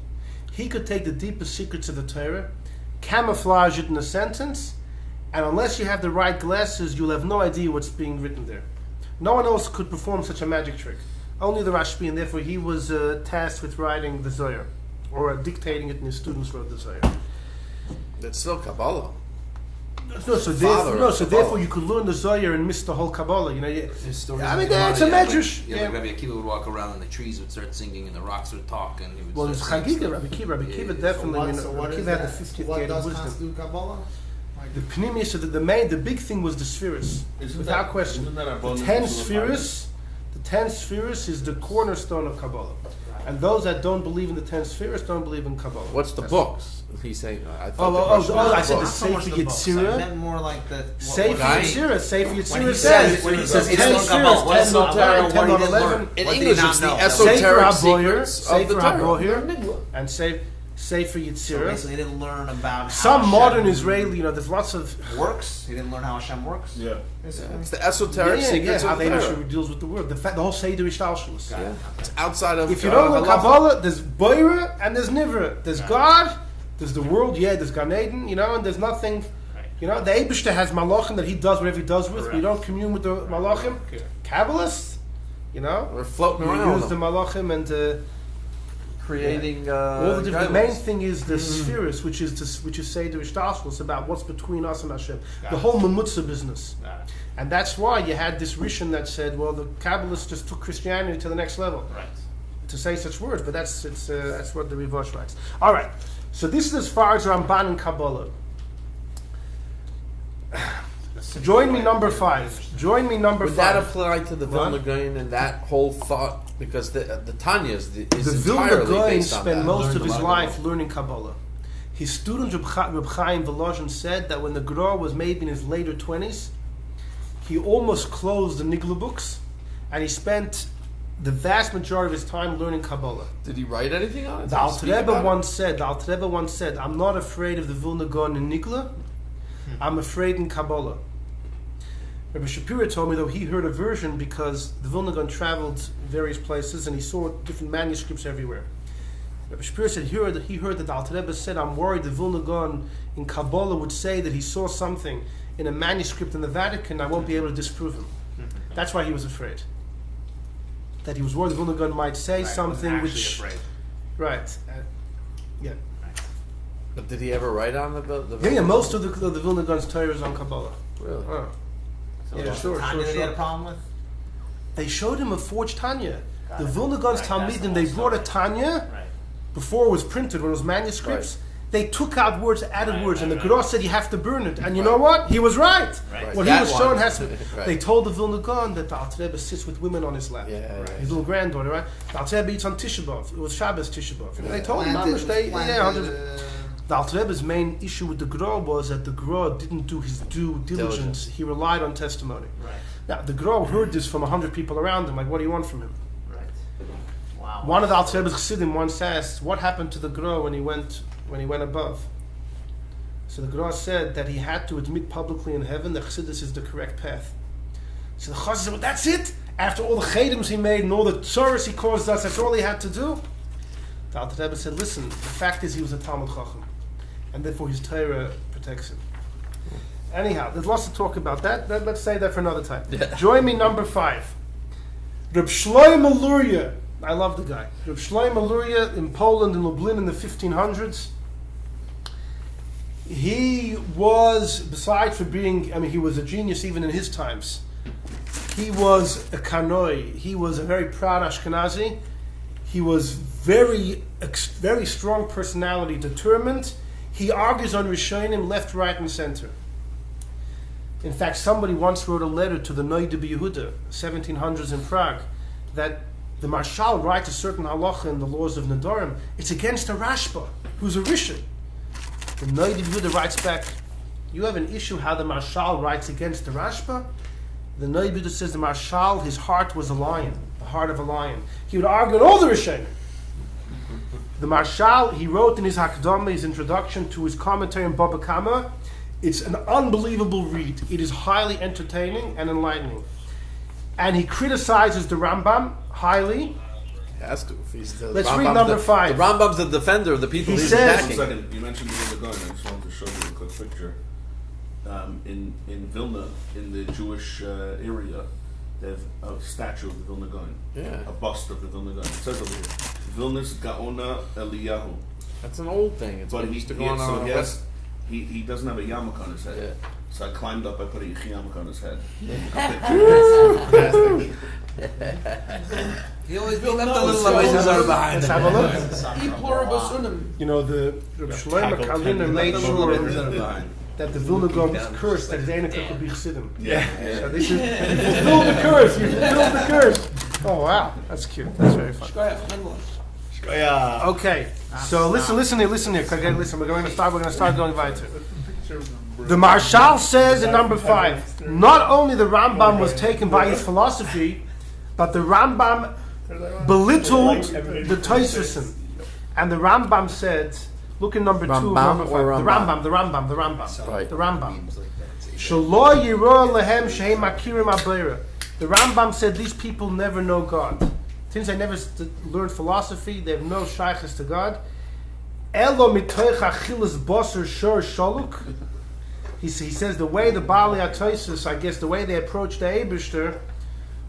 He could take the deepest secrets of the Torah, camouflage it in a sentence, and unless you have the right glasses, you'll have no idea what's being written there. No one else could perform such a magic trick. Only the Rashbi, and therefore he was tasked with writing the Zohar, or dictating it, and his students wrote the Zohar. That's still Kabbalah. So therefore you could learn the Zohar and miss the whole Kabbalah. You know, it's a medrash. Yeah, like Rabbi Akiva would walk around and the trees would start singing and the rocks would talk and he would. Well, it's Chagiga, Rabbi Akiva definitely. Rabbi Akiva had the 50th What gate of does wisdom. constitute Kabbalah? The Pnimi, so the big thing was the spheres, without question. Isn't that The abundance 10 of spheres is the cornerstone of Kabbalah. And those that don't believe in the 10 spheres don't believe in Kabbalah. What's the books? He's saying. I I said the Not so much Sefer the books. I Yetzirah. meant more like the... Sefer Yetzirah. Sefer When Yetzirah he says, when he it says says it's 10 not spheres, Kabbalah, what 10 is not Kabbalah? 10 What not did he 11. learn? In What did he English, not it's the know? esoteric Sefer secrets of Sefer the Torah. HaBoyer, and Sefer... Sefer So Yetzirah. basically, he didn't learn about Some how modern Hashem Israeli, there's lots of works. He didn't learn how Hashem works. Yeah. It's the esoteric secrets how of the Torah. Yiddish deals with the word. The whole Seder Ishtalshalos. Yeah. It's outside of If you don't know halacha. Kabbalah, there's Boira and there's Nivra. There's God, there's the world, there's Gan Eden, and there's nothing. The Eibishter has Malachim that he does whatever he does with. You don't commune with the Malachim. Kabbalists, We're floating you around. use the Malachim and creating all the different. The main guidelines. thing is the spheres, which is Seder Ishtalshalos, about what's between us and Hashem. The whole Mamutza business. And that's why you had this Rishon that said, well, the Kabbalists just took Christianity to the next level. Right. To say such words, but that's what the Rivosh writes. All right, so this is as far as Ramban and Kabbalah. Join me number 5. Join me number Would 5. that apply to the What? Vilna Gaon and that whole thought? Because the Tanya is The entirely Vilna Gaon based on spent that. most Learned of a his lot life about learning Kabbalah. His student Reb Chaim Volozhin said that when the Gra was maybe in his later 20s, he almost closed the Nigla books, and he spent the vast majority of his time learning Kabbalah. Did he write anything on it? The Alter Rebbe once said, I'm not afraid of the Vilna Gaon in Nigla, I'm afraid in Kabbalah. Rabbi Shapira told me, though, he heard a version because the Vilna Gaon traveled various places and he saw different manuscripts everywhere. Rabbi Shapira said he heard that the Alter Rebbe said, I'm worried the Vilna Gaon in Kabbalah would say that he saw something in a manuscript in the Vatican, I won't be able to disprove him. That's why he was afraid. That he was worried the Vilna Gaon might say something which... Afraid. Right. Yeah. But did he ever write on the Yeah, most of the Vilna Gaon's Torah is on Kabbalah. Really? Oh. So Yeah, was sure, the Tanya sure, that he had a sure. problem with? They showed him a forged Tanya. Got The it. Vilna Gaon's Right, that's the Talmidim, they whole brought a story. Tanya Right. before it was printed, when it was manuscripts. They took out words, added Right, words, and the right, Gra right. said you have to burn it. And you know what? He was right. Right. What That he was shown one. has to. Right. They told the Vilna Gaon that the Alter Rebbe sits with women on his lap. Yeah, right. His little granddaughter, right? The Alter Rebbe eats on Tisha B'Av. It was Shabbos Tisha B'Av. And they told him, Planted- Mamish, they, planted, yeah, 100. The Alter Rebbe's main issue with the Gra was that the Gra didn't do his due diligence. He relied on testimony. Right. Now, the Gra heard this from 100 people around him. Like, what do you want from him? Right. Wow. One of the Alter Rebbe's Chassidim once asked, what happened to the Gra when he went above? So the Gra said that he had to admit publicly in heaven that Chassidus is the correct path. So the Chassid said, well, that's it? After all the chedems he made and all the tzoros he caused us, that's all he had to do? The Alter Rebbe said, listen, the fact is he was a Talmud Chacham, and therefore his Torah protects him. Anyhow, there's lots to talk about that. Let's say that for another time. Join me, number 5. Reb Shlomo Luria. I love the guy. Reb Shlomo Luria in Poland, in Lublin in the 1500s. He was, besides for being, he was a genius even in his times. He was a kanoi. He was a very proud Ashkenazi. He was very strong personality, determined. He argues on Rishonim left, right, and center. In fact, somebody once wrote a letter to the Noida B'Yehuda, 1700s in Prague, that the Marshal writes a certain halacha in the laws of Nedarim. It's against a Rashba, who's a Rishon. The Noida B'Yehuda writes back, you have an issue how the Marshal writes against the Rashba? The Noida B'Yehuda says the Marshal, his heart was a lion, the heart of a lion. He would argue on all the Rishonim. The Marshal, he wrote in his Hakdama, his introduction to his commentary on Baba Kama, it's an unbelievable read. It is highly entertaining and enlightening. And he criticizes the Rambam highly. He has to. If he's the Let's Rambam's read number 5. The Rambam's the defender of the people He he's says- attacking. 1 second, you mentioned Vilna Gaon. I just wanted to show you a quick picture. In Vilna, in the Jewish area, they have a statue of the Vilna Gaon. Yeah. A bust of the Vilna Gaon. It says over here, Vilnius Gaona Eliyahu. That's an old thing. It's But what he, used to he, go on so our he, west. has, he doesn't have a yarmulke on his head. Yeah. So I climbed up, I put a yarmulke on his head. He always left a little oasis behind. Let's have a look. E pluribus unum. You know, the Reb Shlomo Kaliner made sure that the Vilna Gaon was cursed that his Einika could be Chassidim. Yeah. So this is, you fulfilled the curse. You fulfilled the curse. Oh wow, that's cute. That's very fun. Okay, so listen here. Okay, listen. We're going to start going weiter. The Marshal says in number 5, not only the Rambam was taken by his philosophy, but the Rambam belittled the Tosfosim. And the Rambam said, look in number 2 of Rambam number 5. or The Ramban? Rambam, the Rambam. Right. The Rambam. Memes like that. Shelo yirah lehem shehem akirim abeira. The Rambam said these people never know God. Since they never learned philosophy, they have no shaykhs to God. Elo mitoich achilas boser shor shaluk. He says the way the Bali Atosis, I guess the way they approached the Eibishter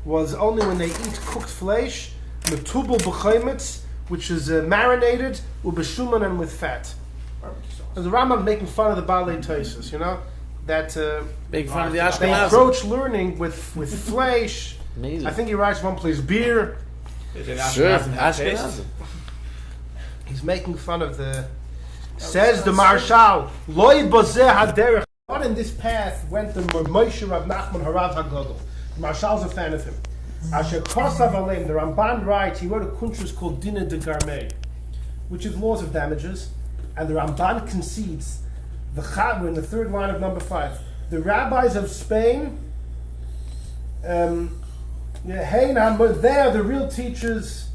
was only when they eat cooked flesh, metubel b'chaimitz, which is marinated, ubeshuman and with fat. And the Rambam making fun of the Bali Atosis, you know? That Big fun of the they Ashkenazim. approach learning with flesh. Amazing. I think he writes one place beer. Sure, Ashkenazim. He's making fun of the. Says the Marshal, Loi bozeh haderech. Not in this path went the Moshe Rav Nachman Harav Hagadol. The Marshal's a fan of him. Asher Kosav Aleim, the Ramban writes, he wrote a kuntrus called Dina de Garmei, which is laws of damages, and the Ramban concedes. We're in the third line of number 5. The rabbis of Spain, they are the real teachers.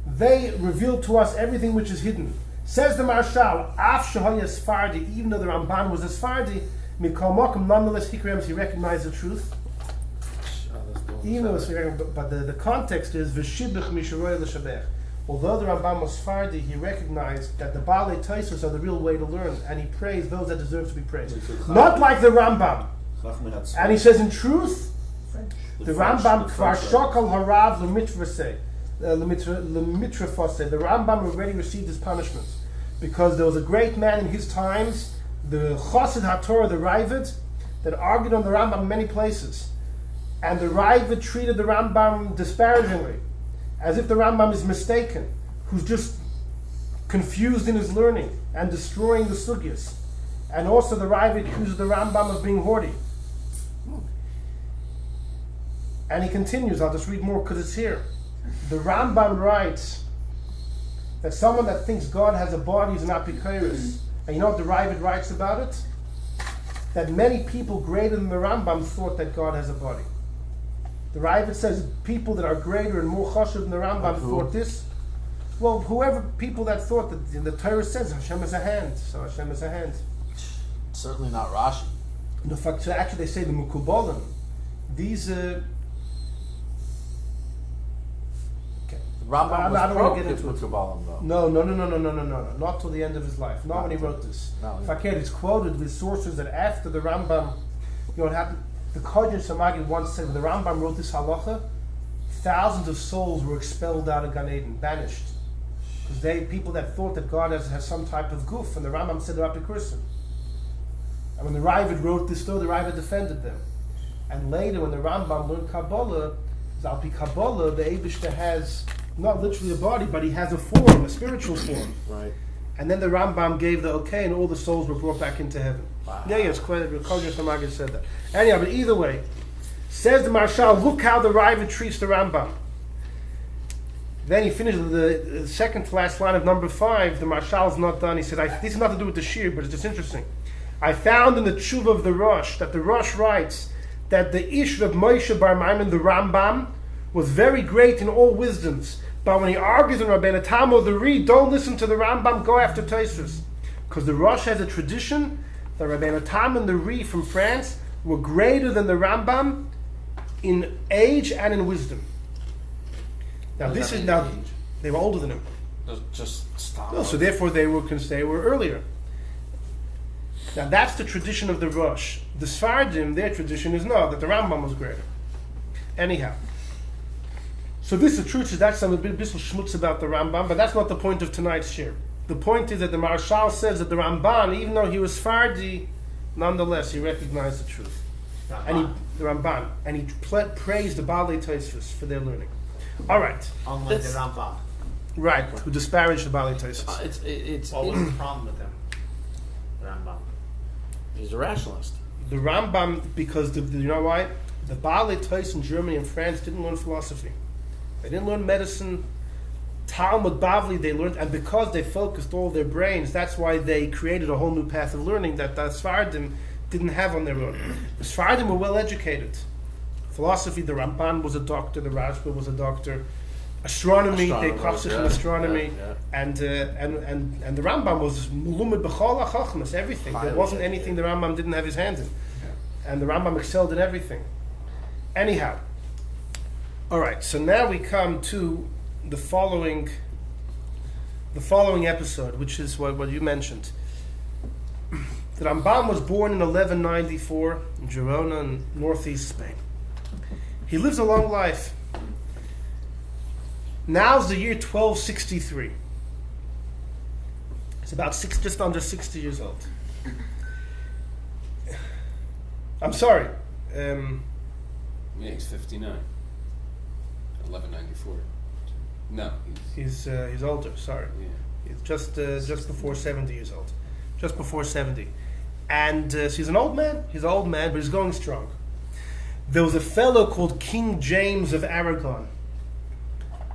They reveal to us everything which is hidden. Says the Marshal, Af Shahaya Sfardi, even though the Ramban was a Sfardi, Mikal Mokum, nonetheless, he recognized the truth. Even though but the context is V'shibich Misharoy L'Shabech. Although the Ramban was Sfardi, he recognized that the Baalei Tosfos are the real way to learn, and he praised those that deserve to be praised. Not like the Rambam. And he says, in truth, the Rambam Kvar Shokal Harav L'Mitrafose. The Rambam already received his punishment because there was a great man in his times, the Chosid HaTorah, the Ravid, that argued on the Rambam in many places, and the Ravid treated the Rambam disparagingly, as if the Rambam is mistaken, who's just confused in his learning and destroying the sugyas. And also the Ravid accuses the Rambam of being hoardy. And he continues, I'll just read more because it's here. The Rambam writes that someone that thinks God has a body is an apikoros. And you know what the Ravid writes about it? That many people greater than the Rambam thought that God has a body. The Ravid says people that are greater and more chashuv than the Rambam thought this. Well, people that thought that the Torah says Hashem is a hand, so Hashem is a hand. Certainly not Rashi. In fact, actually they say the Mukubalim, these Rambam was I don't want to get pro into it. Kabbalah, though. No, not till the end of his life. Not when he wrote this. Fakir is quoted with sources that after the Rambam, you know what happened? The Kohen Samagid once said when the Rambam wrote this halacha, thousands of souls were expelled out of Gan Eden, banished. Because people that thought that God has some type of goof, and the Rambam said they're apikurim. And when the Ravid wrote this story, the Ravid defended them. And later when the Rambam learned Kabbalah, Zalpi Kabbalah, the Eibishter has not literally a body, but he has a form, a spiritual form. Right. And then the Rambam gave the okay, and all the souls were brought back into heaven. Wow. Yeah, it's quite. Kohen Samagid said that. Anyhow, but either way, says the Marshal, look how the Ravid treats the Rambam. Then he finishes the second to last line of number 5. The Marshal's not done. He said, this has nothing to do with the Shir, but it's just interesting. I found in the Tshuva of the Rosh that the Rosh writes that the Ish of Moshe Bar Maimon, the Rambam, was very great in all wisdoms. But when he argues in Rabbeinu Tam or the Reed, don't listen to the Rambam, go after Tosfos. Because the Rosh has a tradition that Rabbeinu Tam and the Reed from France were greater than the Rambam in age and in wisdom. Now this is now they were older than him. Just stop. No, so therefore they were earlier. Now that's the tradition of the Rosh. The Sfardim, their tradition is no, that the Rambam was greater. Anyhow. So this, the truth is, that's some bit schmutz about the Rambam, but that's not the point of tonight's shir. The point is that the Marshal says that the Ramban, even though he was Sfardi, nonetheless he recognized the truth. The Ramban, and he praised the Baalei Tosfos for their learning. All right. Unlike the Ramban. Right, who disparaged the Baalei Tosfos. What was the problem with him? The Ramban. He's a rationalist. The Rambam, because you know why? The Baalei Tosfos in Germany and France didn't learn philosophy. They didn't learn medicine. Talmud Bavli they learned, and because they focused all their brains, that's why they created a whole new path of learning that the Sfardim didn't have on their own. The Sfardim were well educated. Philosophy, the Ramban was a doctor, the Rashba was a doctor, astronomy. They Astronomers, kopsich in yeah, astronomy, yeah. And the Rambam was mulumid b'chol hachachmas, everything. There wasn't anything the Rambam didn't have his hands in, and the Rambam excelled in everything. Anyhow, all right. So now we come to the following episode, which is what you mentioned. The Rambam was born in 1194 in Girona, in northeast Spain. He lives a long life. Now's the year 1263. He's about just under 60 years old. I'm sorry. Yeah, he's 59. 1194. No, He's older. Sorry, yeah. he's just before 70 years old, just before 70, and so he's an old man. He's an old man, but he's going strong. There was a fellow called King James of Aragon,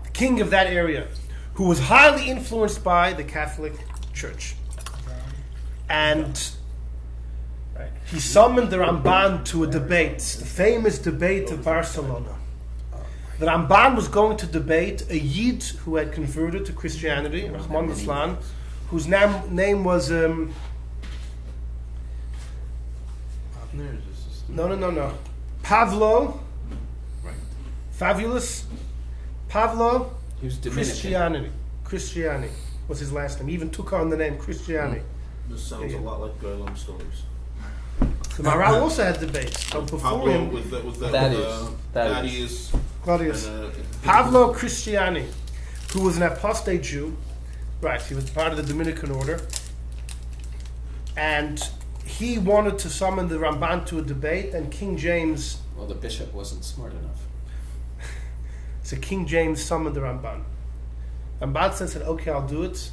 the king of that area, who was highly influenced by the Catholic Church, and he summoned the Ramban to a debate, the famous debate of Barcelona. The Ramban was going to debate a Yid who had converted to Christianity, Rahman Islam, whose name was no. Pavlo, Fabulous, Pavlo He was Dominican. Christiani was his last name. He even took on the name Christiani. This sounds a lot like Golem stories. The Maharal also had debates, but before him, Thaddeus. Claudius. Pavlo Christiani, who was an apostate Jew, right? He was part of the Dominican order, and he wanted to summon the Ramban to a debate, and King James. Well, the bishop wasn't smart enough. So King James summoned the Ramban. Ramban said, "Okay, I'll do it.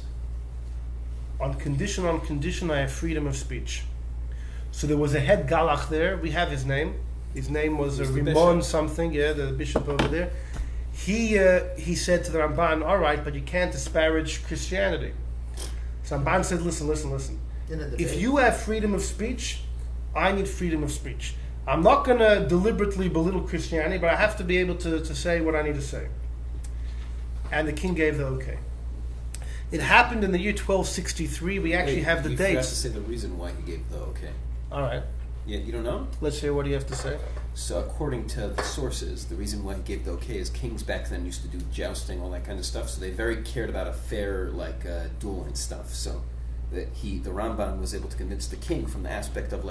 On condition I have freedom of speech." So there was a head galach there. We have his name. His name was Ramon something. Yeah, the bishop over there. He said to the Ramban, "All right, but you can't disparage Christianity." So Ramban said, "Listen. If you have freedom of speech, I need freedom of speech. I'm not going to deliberately belittle Christianity, but I have to be able to say what I need to say." And the king gave the okay. It happened in the year 1263. We actually have the You forgot dates. to say the reason why he gave the okay. All right. Yeah, you don't know? Let's hear what do you have to say. So according to the sources, the reason why he gave the okay is kings back then used to do jousting, all that kind of stuff. So they very cared about a fair duel and stuff. So that the Ramban was able to convince the king from the aspect of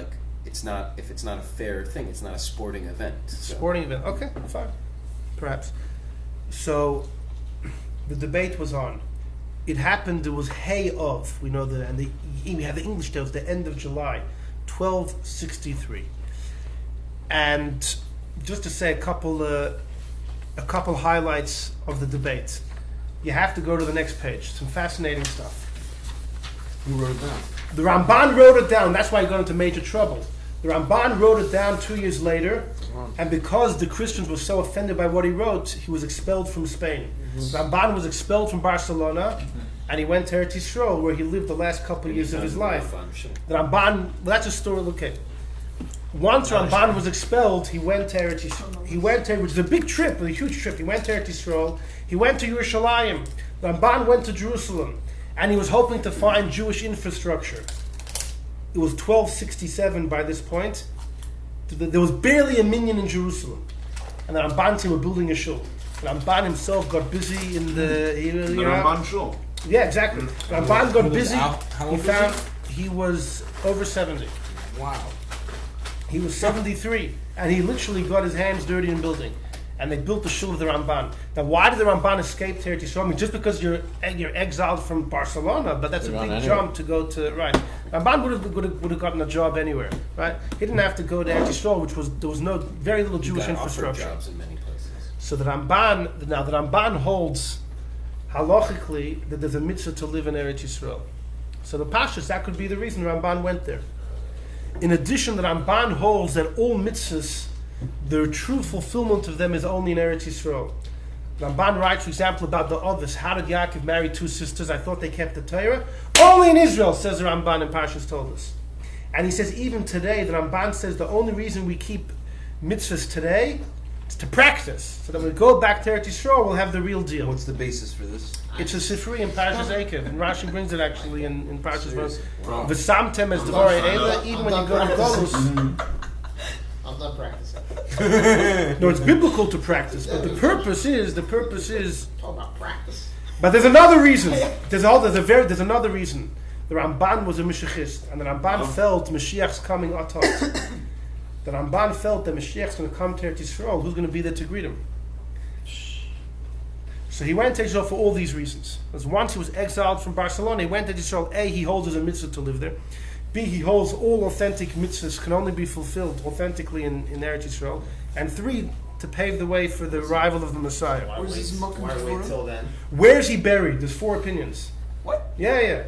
if it's not a fair thing, it's not a sporting event. So. Sporting event. Okay, fine. Perhaps. So the debate was on. It happened. It was Hay of. We know we have the English days. The end of July, 1263. And just to say a couple highlights of the debate. You have to go to the next page. Some fascinating stuff. Who wrote it down? The Ramban wrote it down. That's why he got into major trouble. The Ramban wrote it down 2 years later, and because the Christians were so offended by what he wrote, he was expelled from Spain. Ramban was expelled from Barcelona, and he went to Eretz Yisrael, where he lived the last couple of years of his life. The Ramban, that's a story. Okay, once Ramban was expelled, he went to Eretz Yisrael. Which is a big trip, a huge trip. He went to Eretz Yisrael. He went to Yerushalayim. Ramban went to Jerusalem, and he was hoping to find Jewish infrastructure. It was 1267 by this point. There was barely a minyan in Jerusalem. And the Ramban were building a shul. The Ramban himself got busy in the Ramban shul. Yeah, exactly. Ramban got busy. He was over 70. Wow. He was 73. And he literally got his hands dirty in building. And they built the shul of the Ramban. Now, why did the Ramban escape to Eretz Yisrael? I mean, just because you're exiled from Barcelona, but that's a big jump to go to, right. Ramban would have gotten a job anywhere, right? He didn't have to go to Eretz Yisrael, there was very little Jewish infrastructure. Jobs in many places. So the Ramban holds halachically that there's a mitzvah to live in Eretz Yisrael. So the Pashas, that could be the reason Ramban went there. In addition, the Ramban holds that all mitzvahs, the true fulfillment of them is only in Eretz Yisrael. Ramban writes, for example, about the others. How did Yaakov marry two sisters? I thought they kept the Torah. Only in Israel, says the Ramban, and Parshas told us. And he says, even today, the Ramban says the only reason we keep mitzvahs today, It's to practice. So that when we go back to Eretz Yisrael, we'll have the real deal. What's the basis for this? It's a Sifri in Parshas Eikev, and Rashi brings it actually in Parshas Wow. V'samtem as Devarei Eila, even when you go to Golus. I'm not practicing. No, it's biblical to practice, but the purpose is. Talk about practice. But there's another reason. There's another reason. The Ramban was a Mashiachist, and the Ramban felt Mashiach's coming atot. The Ramban felt that Mashiach's going to come to Eretz Yisrael. Who's going to be there to greet him? So he went to Israel for all these reasons. Because once he was exiled from Barcelona, he went to Israel. A, he holds as a mitzvah to live there. B, he holds all authentic mitzvahs can only be fulfilled authentically in Eretz Yisrael. And 3, to pave the way for the arrival of the Messiah. Why wait till then? Where is he buried? There's 4 opinions. What? Yeah.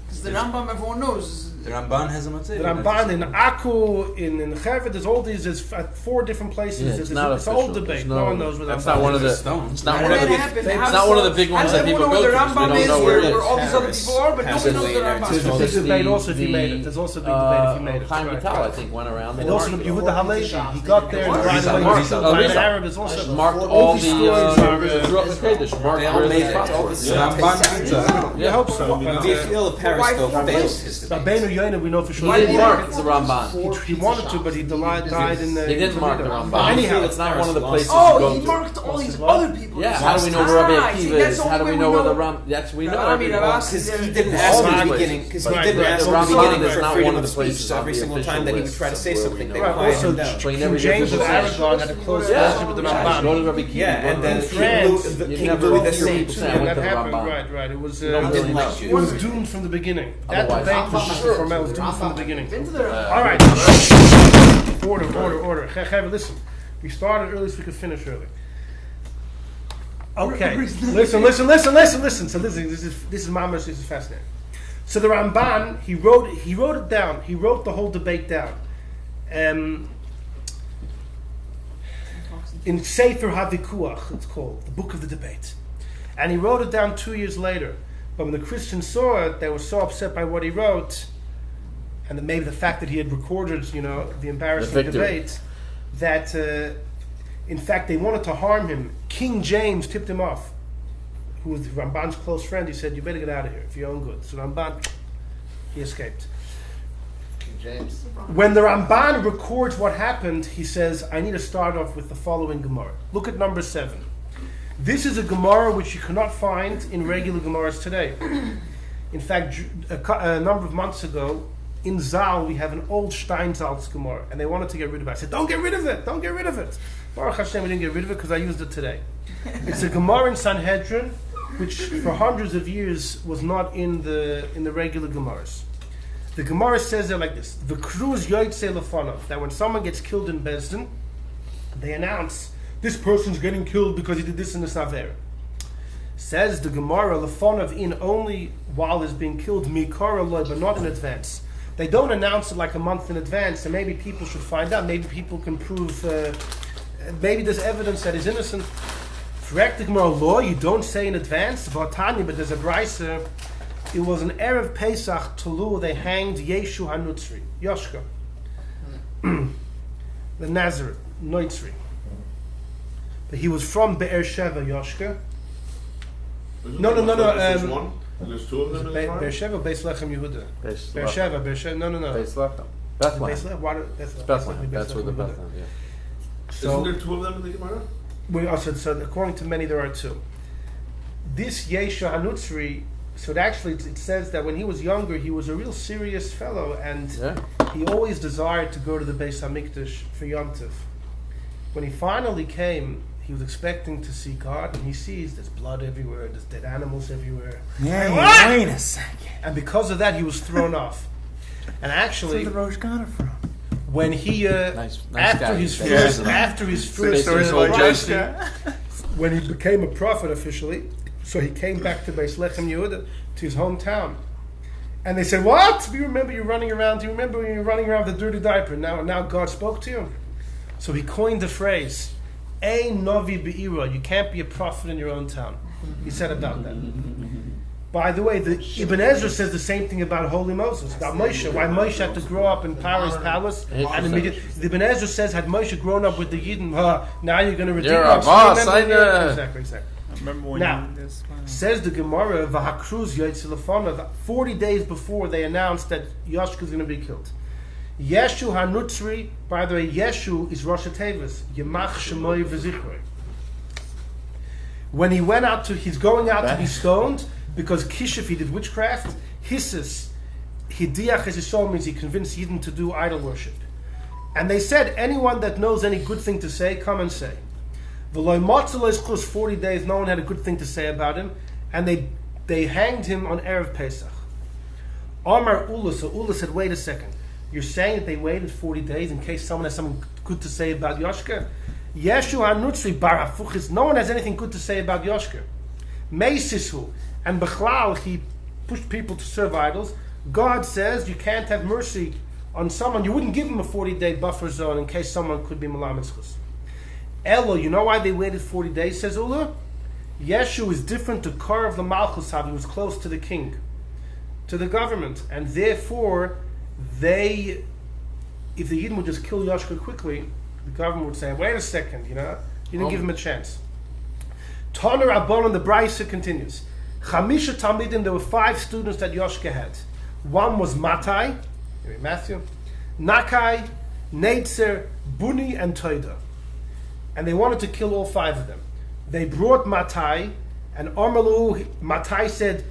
Because the Rambam, everyone knows. The Ramban has a matzah. The Ramban in Akku, in Chevet, there's all these. There's 4 different places. Yeah, it's not it's an official. old debate. There's No one knows where That's Ramban not one of the. is. It's not How one did of that the. happen? It's not one of the big ones that people go to. How does We everyone don't know know where where it where all is. these other people are, but nobody knows the There's a Rambam. big debate also if he made it. There's also a big debate if he made it. Chaim Right. Vital, I think, went around. And also Yehuda Halevi, he got there and What? right away Mark- he killed oh, by an Rizal. Arab is also Marked all all these the stories are. Ruach Kodesh. Marked They all where made the it. spots All were. the Yeah. Ramban. I hope so. But, Do you feel that Periscope Why failed four his debate? Rabbeinu Yoina, we know for sure. He didn't mark the Ramban. He wanted to, but he died in the. He didn't mark the Ramban. Anyhow, It's not one of the places to Oh, go he to. marked all these other people. Yeah, how do we know where Rabbi See, Akiva that's is? the How do only we way know we where the know. Ram? Yes, we know I mean, everything. I've asked Because him. he didn't ask All from the these beginning. places. Because he Right, didn't right. ask The from the Ramban beginning is for not freedom one of of the speech. places So on every the single time official that he would list try to of say where we something, know they Right, quiet also him down. So he King never James of gives us Aragon had a close Yeah. relationship with the Go Ramban. to Rabbi Akiva. Yeah, and then In King France, Louis, the you King never Louis the hear Same. people say, I And went that to the happened, Ramban. right. It was don't didn't really like it was doomed from the beginning. That Otherwise, debate was I'm just sure. formel, was doomed from the beginning. Been to the All right. Order. Chevy, listen. We started early so we could finish early. Okay. Listen. So this is Mamash. This is fascinating. So the Ramban, he wrote it down. He wrote the whole debate down. In Sefer HaVikuach, it's called, the Book of the Debate. And he wrote it down 2 years later. But when the Christians saw it, they were so upset by what he wrote, and maybe the fact that he had recorded, the embarrassing The victory. debate, that in fact they wanted to harm him. King James tipped him off, who was Ramban's close friend. He said, "You better get out of here for your own good." So Ramban, he escaped. King James. When the Ramban records what happened, he says, "I need to start off with the following Gemara. Look at number 7. This is a Gemara which you cannot find in regular Gemaras today. In fact, a number of months ago, in Zal, we have an old Steinsaltz Gemara, and they wanted to get rid of it. I said, don't get rid of it. Baruch Hashem, we didn't get rid of it because I used it today. It's a Gemara in Sanhedrin, which for hundreds of years was not in the regular Gemaras. The Gemara says there like this: the Kruz Yoitze Lefanov, that when someone gets killed in Bezdin, they announce, this person's getting killed because he did this and this Aver. Says the Gemara, Lefanov in only while he's being killed, Mikara Loi, but not in advance. They don't announce it like a month in advance, and maybe people should find out. Maybe people can prove, maybe there's evidence that he's innocent. Correct the Gemara law, you don't say in advance, Vatani, but there's a brisa. It was an Erev Pesach Tulu, they hanged Yeshu HaNutzri, Yoshka, the Nazareth, Noitzri. But he was from Be'er Sheva, Yoshka. No. Which one? There's 2 of them in the Be'er Sheva, Beis Lechem Yehuda. Beis Be'er Sheva, no. Beis Lechem. Beis Bethlehem. Lechem, Bethlehem. That's where the Bethlehem. Yeah. So, Isn't there 2 of them in the Gemara? so according to many, there are 2. This Yeshu HaNutzri, so it says that when he was younger, he was a real serious fellow, and he always desired to go to the Beis HaMikdash for Yom Tov. When he finally came, he was expecting to see God, and he sees there's blood everywhere, there's dead animals everywhere. Yeah, wait a second. And because of that, he was thrown off. And actually, Where's the Rosh got it from? when he Nice after guy. his Yeah. first when he became a prophet officially, so he came back to Beis Lechem Yehuda, to his hometown, and they said, "What? We remember you running around. Do you remember when you were running around with a dirty diaper? Now God spoke to you." So he coined the phrase, "Ein novi be'ira." You can't be a prophet in your own town. He said about that. By the way, the Ibn Ezra says the same thing about Holy Moses, about Moshe. Why Moshe had to grow up in Pharaoh's palace, and immediately the Ibn Ezra says, had Moshe grown up with the Yidden, now you're going to redeem us. Exactly. Remember when Now, you this? says the Gemara, V'hakruz Yitzilafana, 40 days before they announced that Yashka is going to be killed. Yeshu HaNutzri, by the way, Yeshu is Rosh Hashanah, Yemach Shemoy V'Zichrei. When he went out he's going out to be stoned, because Kishif, he did witchcraft. Hissus, Hidiach Esisol means he convinced Yidden to do idol worship. And they said, anyone that knows any good thing to say, come and say. V'loy Motzelo is close 40 days, no one had a good thing to say about him, and they hanged him on Erev Pesach. Omar Ula, so Ula said, wait a second, you're saying that they waited 40 days in case someone has something good to say about Yoshka? Yeshu HaNutzri Bar HaFuchis, no one has anything good to say about Yoshka. Meisishu, and Bechlal, he pushed people to serve idols. God says you can't have mercy on someone. You wouldn't give him a 40-day buffer zone in case someone could be Malamitzchus. Elo, you know why they waited 40 days, says Ula? Yeshu is different to Kor of the Malchus, he was close to the king, to the government, and therefore if the Yidden would just kill Yoshka quickly, the government would say, wait a second, you didn't give him a chance. Toner Abon, the Brisa continues. Chamisha Talmidim, there were 5 students that Yoshka had. One was Matai, Matthew, Nakai, Neitzer, Buni, and Toida. And they wanted to kill all 5 of them. They brought Matai, and Matai said,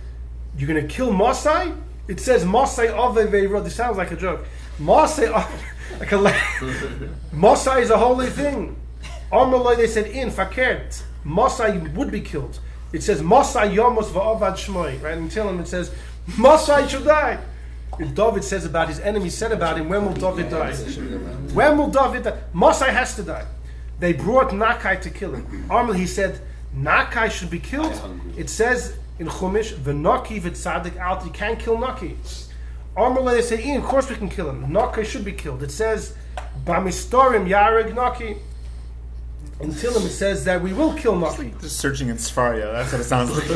you're going to kill Mosai? It says Mosai Ove Veirod. This sounds like a joke. Mosai Mosai is a holy thing. They said, in Fakert, Mosai would be killed. It says Mosai Yomos Va'ovad Shmoi. Right? In Tehillim it says Mosai should die. If David says about his enemy, said about him, when will David die? When will David die? Mosai has to die. They brought Nakai to kill him. He said Nakai should be killed. It says in Chumash, V'Naki v'Tzadik out. You can't kill Naki. They say, of course we can kill him. Nakai should be killed. It says Bamistorim Yareg Naki. In Tehillim it says that we will kill Naki. Just searching in Sfaria, that's what it sounds like.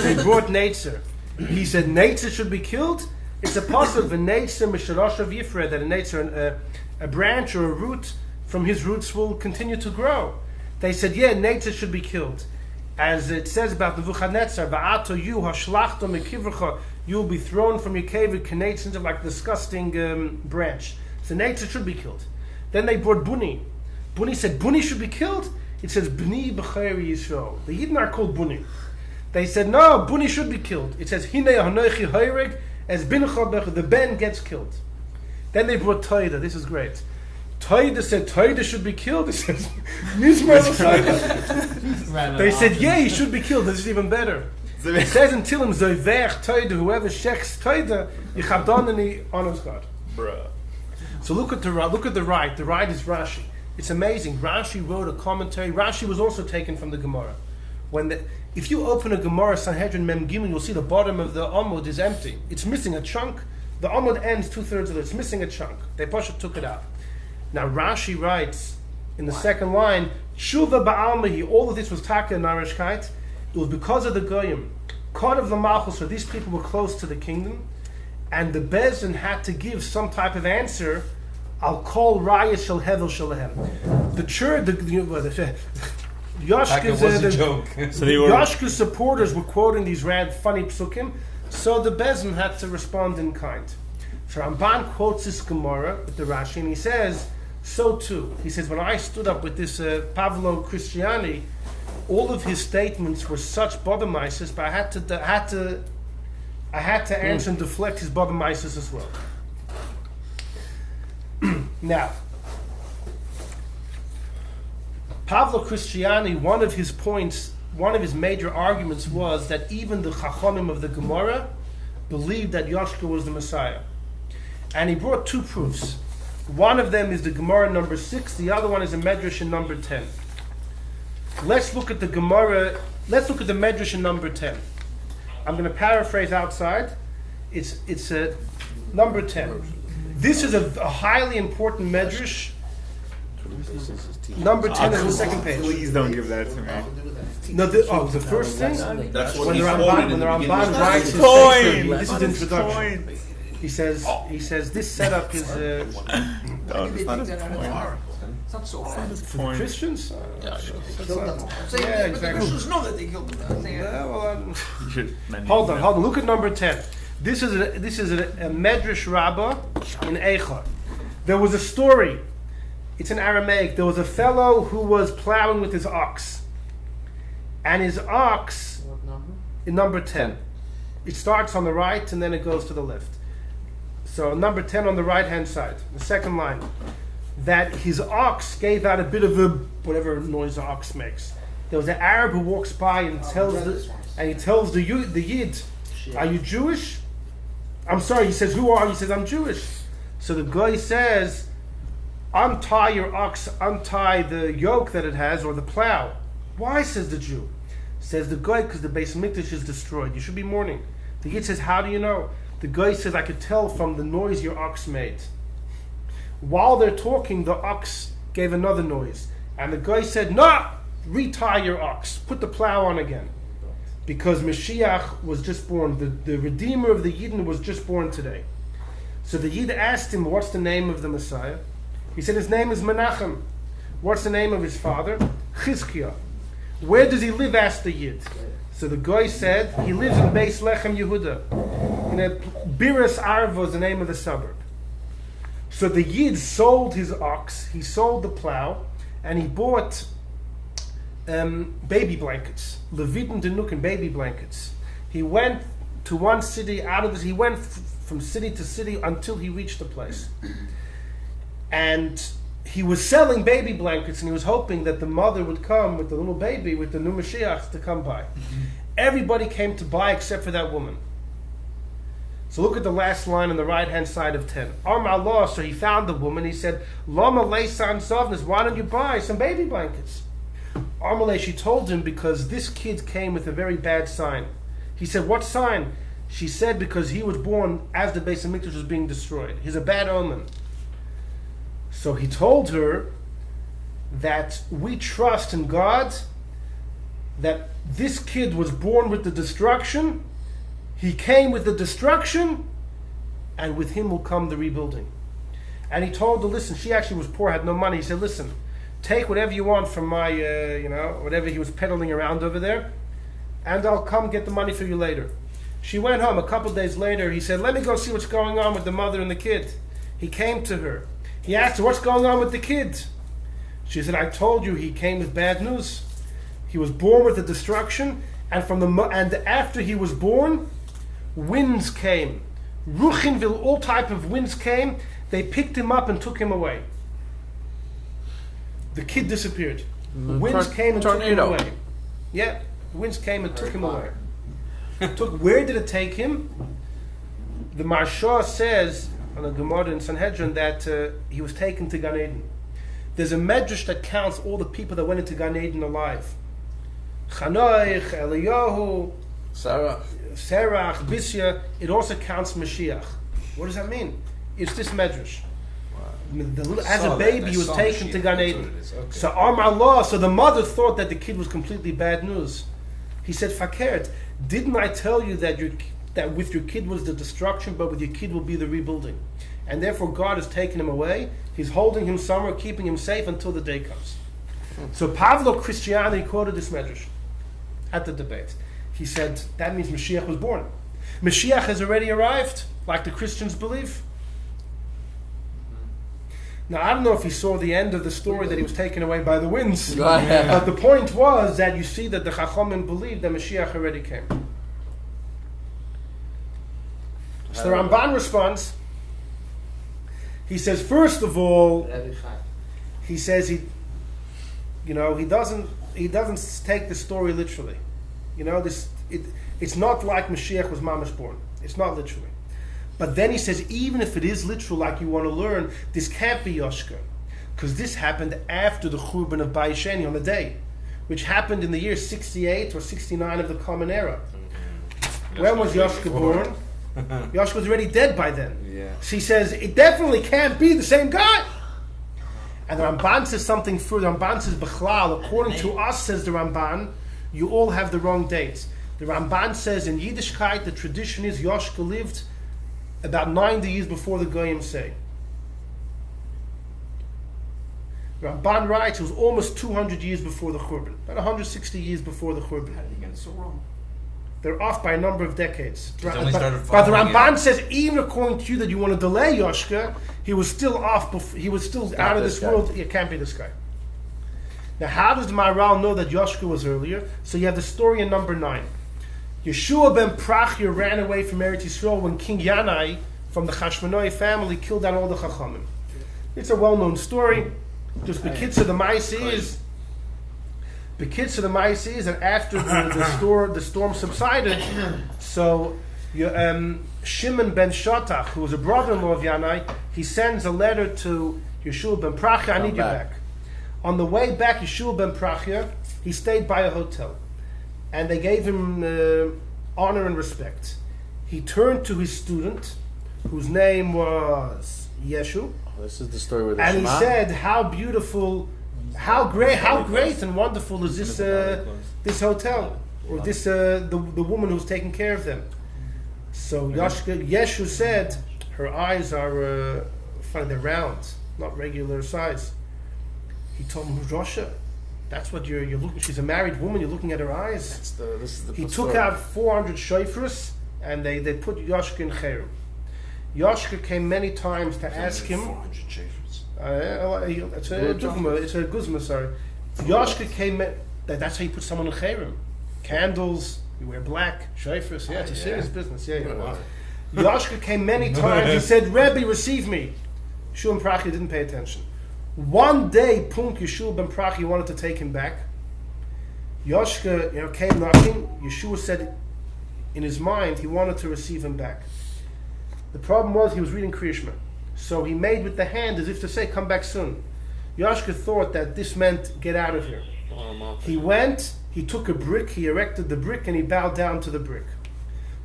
They brought Neitzer. He said Neitzer should be killed. It's a possible Neitzer Misharoshav Yifre, that a Neitzer, a branch or a root from his roots will continue to grow. They said, yeah, Neitzer should be killed. As it says about Nebuchadnezzar, Va'ato you hashlachto mekivrecha, you will be thrown from your cave with Neitzer into like a disgusting branch. So Neitzer should be killed. Then they brought Buni. Buni said, Buni should be killed? It says, B'ni b'chayri Yisrael. The Yidden are called Buni. They said, no, Buni should be killed. It says, Hine hanoichi hayreg, as bincha b'cha, the ben gets killed. Then they brought Toida. This is great. Toida said, Toida should be killed. It says, they said, yeah, he should be killed. This is even better. It says in Tehillim, Zoivech Toida, whoever shechs Toida, Yichabdonani honors God. Bruh. So look at the right. The right is Rashi. It's amazing. Rashi wrote a commentary. Rashi was also taken from the Gemara. If you open a Gemara Sanhedrin Mem Gimel, you'll see the bottom of the Amud is empty. It's missing a chunk. The Amud ends 2/3 of it. It's missing a chunk. They Pasha took it out. Now Rashi writes in the second line, Shuva Ba'almahi. All of this was Taka and Narishkeit. It was because of the Goyim. Cod of the Malchus, so these people were close to the kingdom, and the Bezin had to give some type of answer. I'll call Raya Shel Hevel Shalahem. The church, Yoshka's supporters were quoting these funny psukim, so the Bezin had to respond in kind. So Ramban quotes this Gemara with the Rashi, and he says, so too. He says, when I stood up with this Pavlo Christiani, all of his statements were such Bobamaisis, but I had to answer and deflect his Bobamaisis as well. Now, Pavlo Christiani, one of his major arguments was that even the Chachamim of the Gemara believed that Yoshka was the Messiah. And he brought 2 proofs. One of them is the Gemara number 6, the other one is a Medrash in number 10. Let's look at the Gemara, let's look at the Medrash in number 10. I'm going to paraphrase outside. It's number 10. This is a highly important Medrash Number 10 is the second page. Please don't give that to me. No, the first thing. That's what When he the quoted in the Ramban beginning. writes his Point. section, this is the introduction. He says this setup is No, that's not his point. It's not so bad. for the Christians. So, Yeah, but the exactly. Christians know that they killed him. Yeah, well, hold on. Look at number 10. This is a Medrash Rabbah in Eichar. There was a story. It's in Aramaic. There was a fellow who was plowing with his ox, and his ox What number? in number 10. It starts on the right and then it goes to the left. So number 10 on the right hand side, the second line, that his ox gave out a bit of a whatever noise an ox makes. There was an Arab who walks by and tells the Yid, "Are you Jewish?" I'm sorry. He says, "Who are you?" He says, "I'm Jewish." So the guy says, "Untie your ox, untie the yoke that it has, or the plow." "Why?" says the Jew. Says the guy, "Because the Beis Mikdash is destroyed. You should be mourning." The Yid says, "How do you know?" The guy says, "I could tell from the noise your ox made." While they're talking, the ox gave another noise. And the guy said, "No, retie your ox. Put the plow on again." Because Mashiach was just born. The Redeemer of the Yidden was just born today. So the Yid asked him, "What's the name of the Messiah?" He said, "His name is Menachem." "What's the name of his father?" "Chizkiah." "Where does he live?" asked the Yid. So the guy said, "He lives in Beis Lechem Yehuda. In a Biras Arva is the name of the suburb." So the Yid sold his ox, he sold the plow, and he bought baby blankets, Leviten Denukin baby blankets. He went to one city out of this. He went from city to city until he reached the place, and he was selling baby blankets, and he was hoping that the mother would come with the little baby, with the new Mashiach to come by. Everybody came to buy except for that woman. So look at the last line on the right-hand side of 10. Allah, so he found the woman. He said, "Lama leisan sovnas, why don't you buy some baby blankets?" Amalei, she told him, because this kid came with a very bad sign. He said, "What sign?" She said, "Because he was born as the Beis Hamikdash was being destroyed. He's a bad omen." So he told her that we trust in God, that this kid was born with the destruction, he came with the destruction, and with him will come the rebuilding. And he told her, listen, she actually was poor, had no money. He said, "Listen, take whatever you want from my, whatever he was peddling around over there, and I'll come get the money for you later." She went home. A couple of days later, he said, "Let me go see what's going on with the mother and the kid." He came to her. He asked her, "What's going on with the kid?" She said, "I told you he came with bad news. He was born with the destruction, and after he was born, winds came. Ruchinville, all type of winds came. They picked him up and took him away. The kid disappeared. Winds came and took him away. Yeah, winds came and took him away. Where did it take him? The Marsha says on the Gemara in Sanhedrin that he was taken to Gan Eden. There's a medrash that counts all the people that went into Gan Eden alive. Chanoich, Eliyahu, Serach, Bisya. It also counts Mashiach. What does that mean? It's this medrash. As a baby, he was taken to Gan Eden. Okay. So Allah, so the mother thought that the kid was completely bad news. He said, "Fakert, didn't I tell you that with your kid was the destruction, but with your kid will be the rebuilding? And therefore God has taken him away. He's holding him somewhere, keeping him safe until the day comes." So Pavlo Christiani quoted this medrash at the debate. He said, that means Mashiach was born. Mashiach has already arrived, like the Christians believe. Now, I don't know if he saw the end of the story that he was taken away by the winds. But the point was that you see that the Chachamim believed that Mashiach already came. So the Ramban responds. He says, first of all, he says he doesn't take the story literally. It's not like Mashiach was mamash born. It's not literally. But then he says, even if it is literal, like you want to learn, this can't be Yoshka, because this happened after the Churban of Bayis Sheni on the day, which happened in the year 68 or 69 of the Common Era. When was Yoshka born? Yoshka was already dead by then. Yeah. So he says, it definitely can't be the same guy. And the Ramban says something further. The Ramban says, Bechlal, according to us, says the Ramban, you all have the wrong dates. The Ramban says in Yiddishkeit, the tradition is Yoshka lived about 90 years before the Goyim say. Ramban writes it was almost 200 years before the Churban, about 160 years before the Churban. How did you get it so wrong? They're off by a number of decades. He's only started But the following Ramban says, even according to you that you want to delay Yoshka, he was still off. He was still out of this world. It can't be this guy. Now, how does the Maharal know that Yoshka was earlier? So you have the story in number 9. Yeshua ben Prachya ran away from Eretz Yisrael when King Yanai from the Chashmonai family killed down all the Chachamim. It's a well-known story. Just the kids of the Maisi is. The kids of the Maisi is that after the storm subsided, so Shimon ben Shatach, who was a brother-in-law of Yanai, he sends a letter to Yeshua ben Prachya, I need you back. On the way back, Yeshua ben Prachya, he stayed by a hotel. And they gave him honor and respect. He turned to his student, whose name was Yeshu. This is the story with the And Shema. he said, how beautiful, how great and wonderful is this hotel, or this the woman who's taking care of them. So Yeshu said, her eyes are funny, they're round, not regular size. He told him, Rosha, that's what you're looking. She's a married woman. You're looking at her eyes. He took out 400 shofars and they put Yoshka in Cherem. Yoshka came many times to ask him. 400 shafers. It's a guzma, sorry. Yoshka came. That's how you put someone in Cherem. Candles. You wear black shofars. Yeah, it's a serious business. Yeah. Yoshka came many times. He said, "Rebbe, receive me." Yeshua ben Prachya didn't pay attention. One day, Punk Yeshua ben Prachya wanted to take him back. Yoshka, came knocking. Yeshua said, in his mind, he wanted to receive him back. The problem was he was reading Kriyishma, so he made with the hand as if to say, "Come back soon." Yoshka thought that this meant get out of here. He went. He took a brick. He erected the brick, and he bowed down to the brick.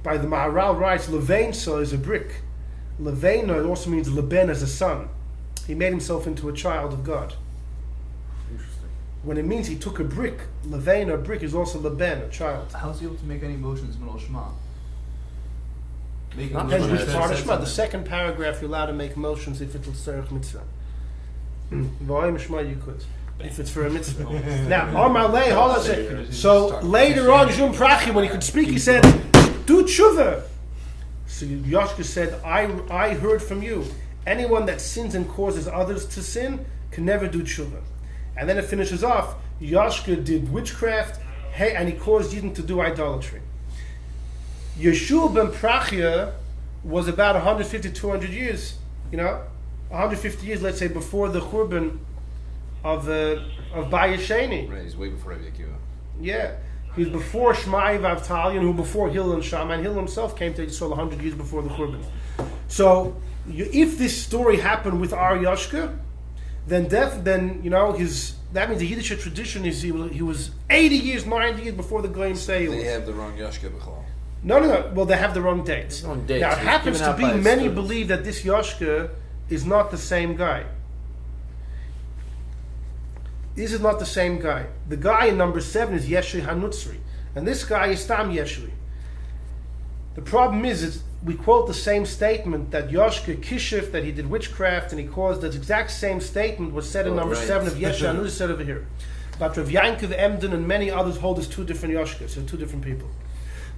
By the Maharal writes, Levainsa is a brick. Levaina also means Leben as a son. He made himself into a child of God. Interesting. When it means he took a brick, Levain, a brick, is also Leben, a child. How's he able to make any motions in the middle of Shema? Depends which part of Shema. The second paragraph, you're allowed to make motions if it's a Tzarech Mitzvah. V'ayim Shema, you could. If it's for a mitzvah. Now, Amalei, hold on a second. So later on, Yeshua ben Prachya, when he could speak, he said, "Do tshuva." So Yoshka said, I heard from you. Anyone that sins and causes others to sin can never do tshuva. And then it finishes off, Yoshka did witchcraft, and he caused Yidden to do idolatry. Yeshua ben Prachya was about 150, 200 years, 150 years, let's say, before the Churban of Bayesheni. Right, he's way before Rabbi Akiva. Yeah. He was before Shmai Vavtalion, who before Hillel and Shammai, and Hillel himself came to Yisrael 100 years before the Churban. So, if this story happened with our Yoshka, then that means the Yiddish tradition is he was 80 years, 90 years before the Goyim say. They have the wrong Yoshka B'chol. No. Well, they have the wrong dates. Now, it happens to be many believe that this Yoshka is not the same guy. This is not the same guy. The guy in number 7 is Yeshui Hanutzri. And this guy is Tam Yeshui. The problem is we quote the same statement that Yoshka Kishif, that he did witchcraft, and he caused the exact same statement was said in number 7 of Yeshui Hanutzri said over here. But Rav Yankov Emden and many others hold as two different Yoshkas, so two different people.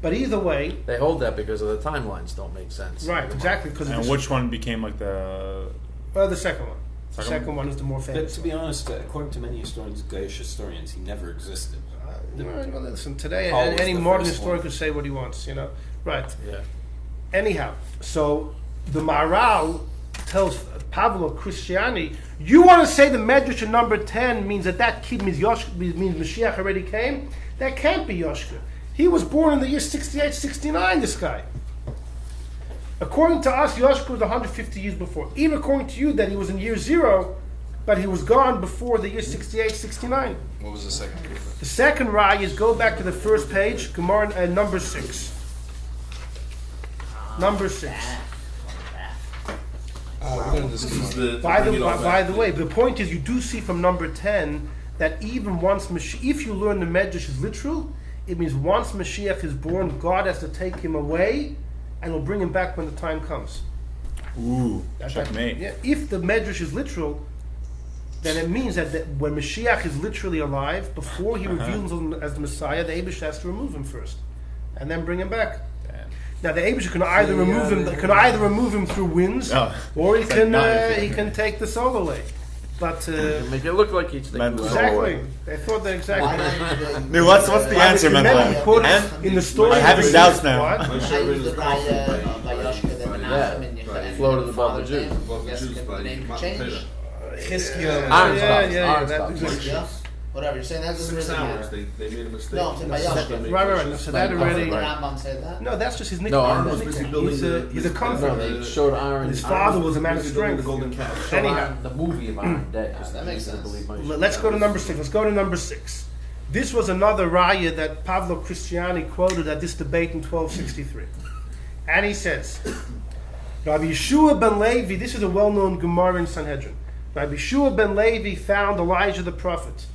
But either way... They hold that because of the timelines don't make sense. Right, exactly. And which one became like the... the second one. The second one is the more famous. But to be honest, according to many historians, Goyish historians, he never existed. Listen, today Paul any was the modern first historian one. could say what he wants, Right. Yeah. Anyhow, so the Maharal tells Pavlo Christiani, you want to say the Medrash in number 10 means that kid means Mashiach already came? That can't be Yoshka. He was born in the year 68, 69, this guy. According to us, Yoshka was 150 years before. Even according to you, that he was in year 0, but he was gone before the year 68, 69. What was the second proof? The second raya is go back to the first page, Gemara, number 6. Number 6. This is the By the way, the point is, you do see from number 10 that even once if you learn the Medrash is literal, it means once Mashiach is born, God has to take him away, and will bring him back when the time comes. Ooh, checkmate. Yeah, if the Medrash is literal, then it means that when Mashiach is literally alive, before he reveals him as the Messiah, the Eibush has to remove him first, and then bring him back. Now the Eibush can either remove him through winds, or he can take the soul away. But make it look like he's taking exactly. They thought that exactly. Dude, what's the answer, man? In the story, I'm having doubts now. Floated above the Jews. Whatever, you're saying that doesn't really matter. They made a mistake. No, I'm saying by Yashka. Right. No, so that already. The Rambam said that? No, that's just his nickname. No, Aaron was busy building He's a comfort. They showed Iron. His father was a man of busy building strength. the golden calf. Anyhow, The movie of Iron Dead. That makes sense. let's go to number 6. Let's go to number 6. This was another raya that Pavlo Christiani quoted at this debate in 1263. And he says, Rabbi Yeshua ben Levi, this is a well-known Gemara in Sanhedrin. Rabbi Yeshua ben Levi found Elijah the prophet.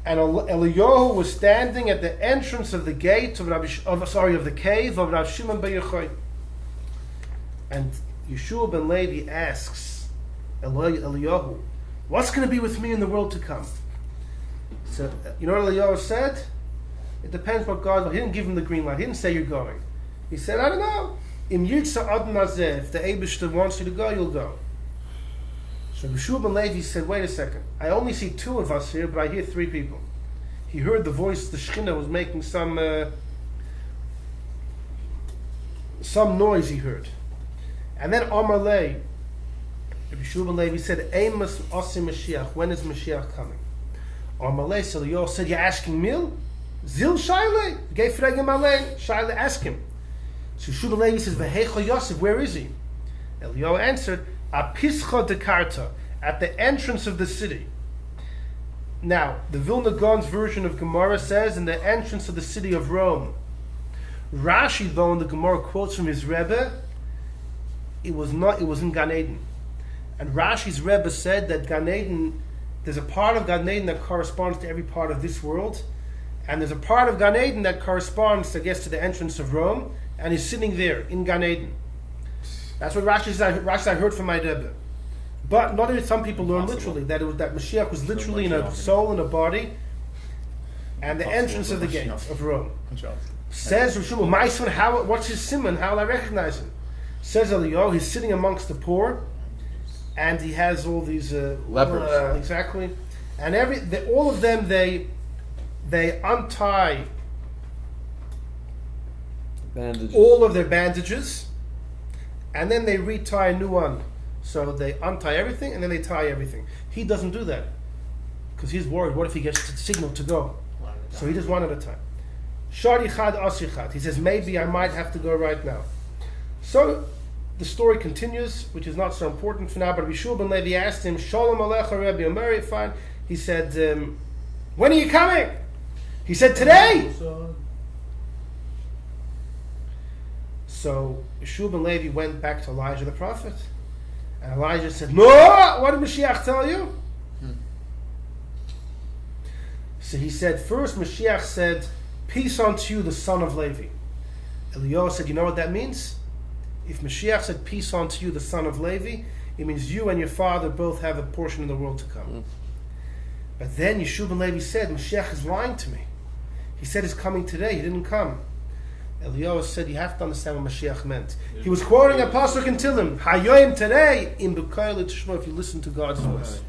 And Eliyahu was standing at the entrance of the gate of the cave of Rav Shimon ben Yochai. And Yeshua ben Levi asks Eliyahu, what's going to be with me in the world to come? So, you know what Eliyahu said? It depends what God... He didn't give him the green light. He didn't say you're going. He said, I don't know. Im Yirtza Adon Hazeh, if the Eibishter wants you to go, you'll go. So Yeshua ben Levi said, wait a second. I only see 2 of us here, but I hear 3 people. He heard the voice, the Shekhinah was making some noise he heard. And then Amalei, Yeshua ben Levi said, Amos Osim Mashiach, when is Mashiach coming? Amalei said, you're asking me? Zil Shaile, gave Fregim Malay, Shaile, ask him. So Yeshua ben Levi says, Vehecho Yosef, where is he? Eliyahu answered, Apischa de Karta, at the entrance of the city. Now, the Vilna Gaon's version of Gemara says, in the entrance of the city of Rome. Rashi, though, in the Gemara quotes from his Rebbe, it was in Gan Eden. And Rashi's Rebbe said that Gan Eden, there's a part of Gan Eden that corresponds to every part of this world, and there's a part of Gan Eden that corresponds, I guess, to the entrance of Rome, and he's sitting there in Gan Eden. That's what Rashi I heard from my Rebbe. But not only some people learn literally that Mashiach was literally in a soul and a body, and the entrance of the gate of Rome. Says Rav Shmuel, my son, what's his simon? How will I recognize him? Says Eliyahu, he's sitting amongst the poor, and he has all these lepers. Exactly, and all of them they untie all of their bandages, and then they retie a new one. So they untie everything and then they tie everything. He doesn't do that because he's worried. What if he gets the signal to go? So he does one at a time. Shari chad asri chad. He says, maybe I might have to go right now. So the story continues, which is not so important for now. But Yeshua ben Levi asked him, Shalom alecha Rebbe Amari. Fine. He said, when are you coming? He said, today. So Yeshua ben Levi went back to Elijah the prophet. And Elijah said, no, what did Mashiach tell you? So he said, first Mashiach said, peace unto you, the son of Levi. Eliyahu said, you know what that means? If Mashiach said, peace unto you, the son of Levi, it means you and your father both have a portion in the world to come. But then Yeshua ben Levi said, Mashiach is lying to me. He said he's coming today, he didn't come. Eliyahu said, you have to understand what Mashiach meant. He was quoting a pasuk in Tehillim, Hayoim today, im b'koil tishma, if you listen to God's voice.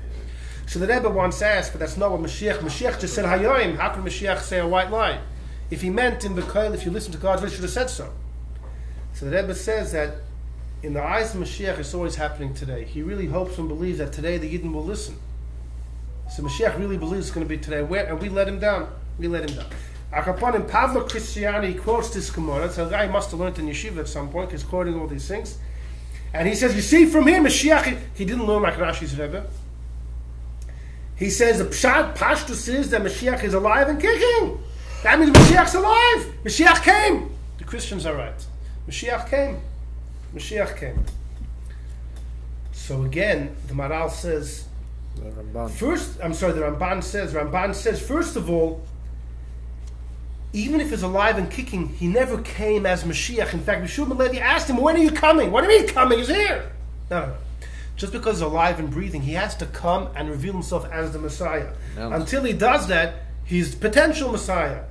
So the Rebbe once asked, but that's not what Mashiach just said Hayoim. How can Mashiach say a white lie? If he meant im b'koil, if you listen to God's voice, he should have said so. So the Rebbe says that in the eyes of Mashiach, it's always happening today. He really hopes and believes that today the Yidden will listen. So Mashiach really believes it's going to be today. And we let him down. We let him down. Akaponim, Pavlo Christiani quotes this Gemara. So a guy must have learned in yeshiva at some point. He's quoting all these things. And he says, you see from here, Mashiach, he didn't learn like Rashi's Rebbe. He says, the Pshat, Pashtus is that Mashiach is alive and kicking. That means Mashiach's alive. Mashiach came. The Christians are right. Mashiach came. Mashiach came. So again, the Maral says, The Ramban. the Ramban says, first of all, even if he's alive and kicking, he never came as Mashiach. In fact, Yeshua ben Levi asked him, when are you coming? What do you mean coming? He's here. No. Just because he's alive and breathing, he has to come and reveal himself as the Messiah. No. Until he does that, he's potential Messiah.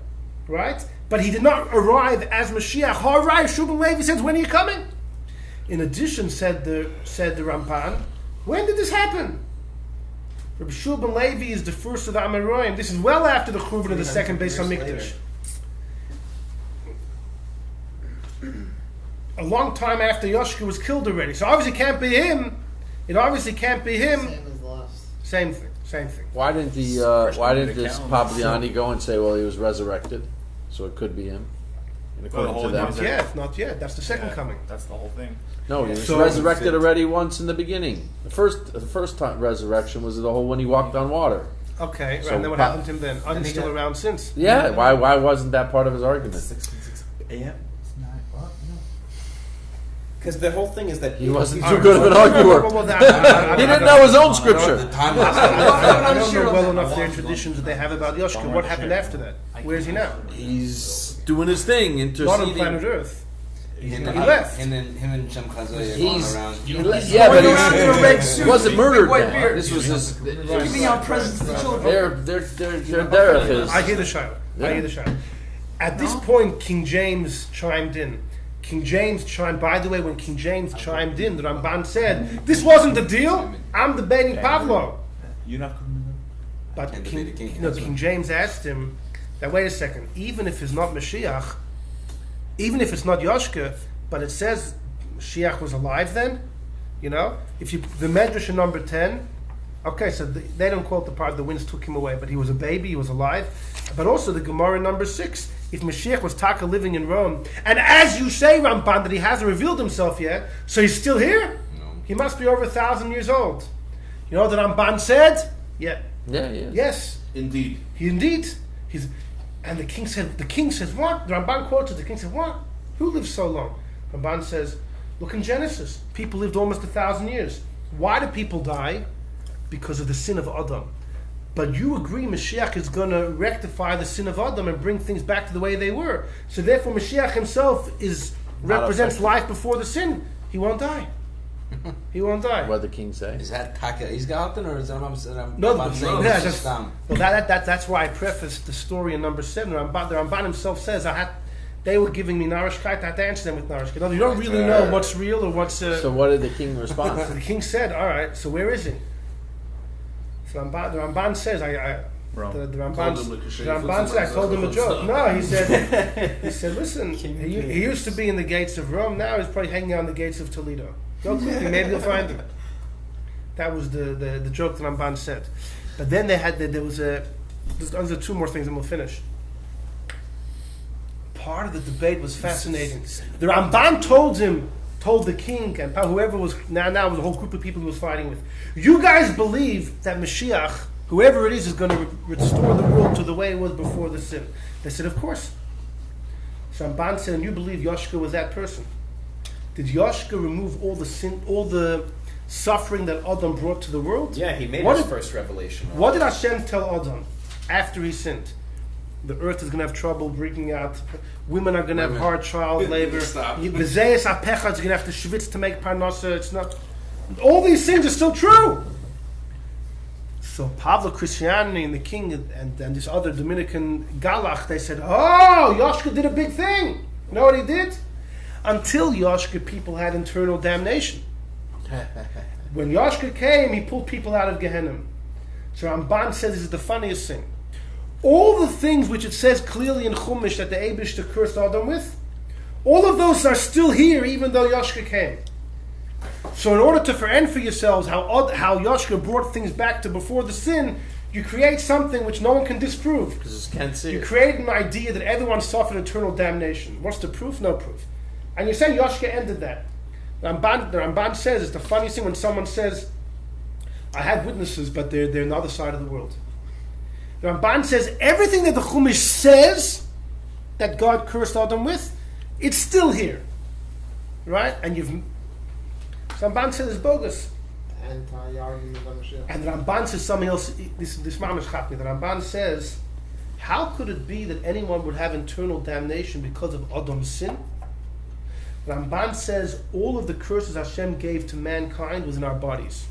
Right? But he did not arrive as Mashiach. Harai, Yeshua ben Levi says, when are you coming? In addition, said the Ramban, when did this happen? Rabbi Yeshua ben Levi is the first of the Amoraim. This is well after the Churban of the second Beis HaMikdash. A long time after Yoshua was killed already. So obviously it can't be him. It obviously can't be him. Same as the last. Same thing. Why didn't this Pagliani go and say, well, he was resurrected, so it could be him? And according to them, Not yet. That's the second coming. That's the whole thing. no, he was resurrected already once in the beginning. The first time resurrection was the whole when he walked on water. Okay, So and then what happened to him then? Oh, he's still around since. Yeah, why wasn't that part of his argument? 6 a.m. Because the whole thing is that He wasn't too good of an arguer. He didn't know his own scripture. I don't know well enough their traditions that they have about Yoshua. What happened after that? Where is he now? He's doing his thing, Not on planet interceding. Earth. He left. And then him and Shem Chazoy are He's going around. yeah, but around in a red suit, he wasn't big murdered. white Then. beard. This was his. Giving out presents to the children. They're derech is. I hear the shayla. At this point, King James chimed in. By the way, when King James chimed in, the Ramban said, this wasn't the deal. I'm debating Pablo. You're not coming. But And King, debate the king. King James asked him, that wait a second, even if it's not Mashiach, even if it's not Yoshka, but it says Mashiach was alive then, if you, the Medrash in number 10, okay, so they don't quote the part the winds took him away, but he was a baby, he was alive. But also the Gemara in number 6, if Mashiach was Taka living in Rome, and as you say, Ramban, that he hasn't revealed himself yet, so he's still here? No. He must be over 1,000 years old. You know what the Ramban said? Yeah. Yeah. Yes. Indeed. And the king says, what? The Ramban quotes it, the king said, what? Who lives so long? Ramban says, look in Genesis. People lived almost 1,000 years. Why do people die? Because of the sin of Adam. But you agree Mashiach is going to rectify the sin of Adam and bring things back to the way they were. So therefore Mashiach himself represents life before the sin. He won't die. He won't die. What did the king say? Is that Taka Isgalten or is that That's why I prefaced the story in number 7. The Ramban himself says, they were giving me narishkeit, I had to answer them with narishkeit. You don't really know what's real or what's... So what did the king respond? So the king said, all right, so where is he? So the Ramban says, the Ramban said, I told him a joke. No, he said, listen, he used to be in the gates of Rome, now he's probably hanging out in the gates of Toledo. Go quickly, maybe you'll find him. That was the joke that Ramban said. But then there's 2 more things and we'll finish. Part of the debate was fascinating. The Ramban told the king and whoever was now was a whole group of people he was fighting with. You guys believe that Mashiach, whoever it is going to restore the world to the way it was before the sin. They said, of course. So Ramban said, and you believe Yoshua was that person. Did Yoshua remove all the sin, all the suffering that Adam brought to the world? Yeah, he made his first revelation. What did Hashem tell Adam after he sinned? The earth is going to have trouble breaking out. Women are going to have hard child labor. Bezeis apecha is going to have to schwitz to make parnasa. It's not. All these things are still true. So Pablo Christiani and the king and this other Dominican Galach, they said, oh, Yoshua did a big thing. You know what he did? Until Yoshua, people had internal damnation. When Yoshua came, he pulled people out of Gehenna. So Ramban says this is the funniest thing. All the things which it says clearly in Chumash that the Eibishter cursed Adam with, all of those are still here even though Yoshua came. So in order to for yourselves how Yoshua brought things back to before the sin, you create something which no one can disprove. Because you can't see You it. create an idea that everyone suffered eternal damnation. What's the proof? No proof. And you're saying Yoshua ended that. The Ramban says it's the funniest thing when someone says, I had witnesses, but they're on the other side of the world. The Ramban says everything that the Chumash says that God cursed Adam with, it's still here. Right? And Ramban says it's bogus. anti-argument on Mashiach. And the Ramban says something else. This mamish got me. The Ramban says, how could it be that anyone would have internal damnation because of Adam's sin? Ramban says all of the curses Hashem gave to mankind was in our bodies.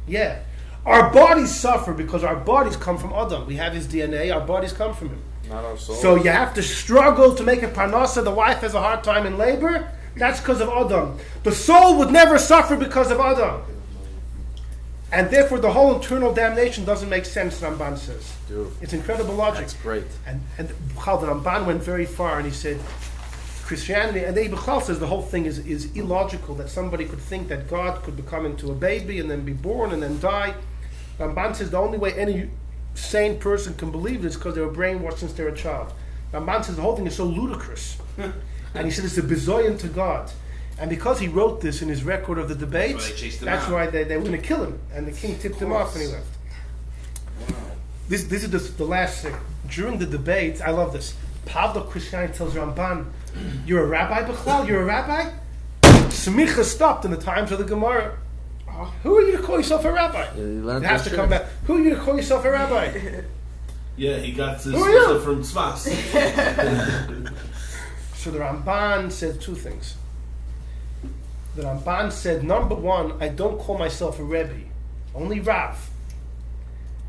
Yeah. Our bodies suffer because our bodies come from Adam. We have his DNA, our bodies come from him. Not our souls. So you have to struggle to make a parnasa. The wife has a hard time in labor. That's because of Adam. The soul would never suffer because of Adam. And therefore the whole internal damnation doesn't make sense, Ramban says. Dude, it's incredible logic. That's great. And how the Ramban went very far and he said, Christianity, and the Ibn says the whole thing is illogical, that somebody could think that God could become into a baby and then be born and then die. Ramban says the only way any sane person can believe it is because they were brainwashed since they were a child. Ramban says the whole thing is so ludicrous. And he said it's a bizoyan to God. And because he wrote this in his record of the debates, that's why they were going to kill him. And the king tipped him off and he left. Wow. This is the last thing. During the debates, I love this. Pavlo Christian tells Ramban, you're a rabbi, Bechlal? You're a rabbi? Smicha stopped in the times of the Gemara. Who are you to call yourself a rabbi? Yeah, you have to come back. Who are you to call yourself a rabbi? Yeah, he got his smicha from Tzvas. So the Ramban said two things. The Ramban said, number one, I don't call myself a Rebbe, only Rav.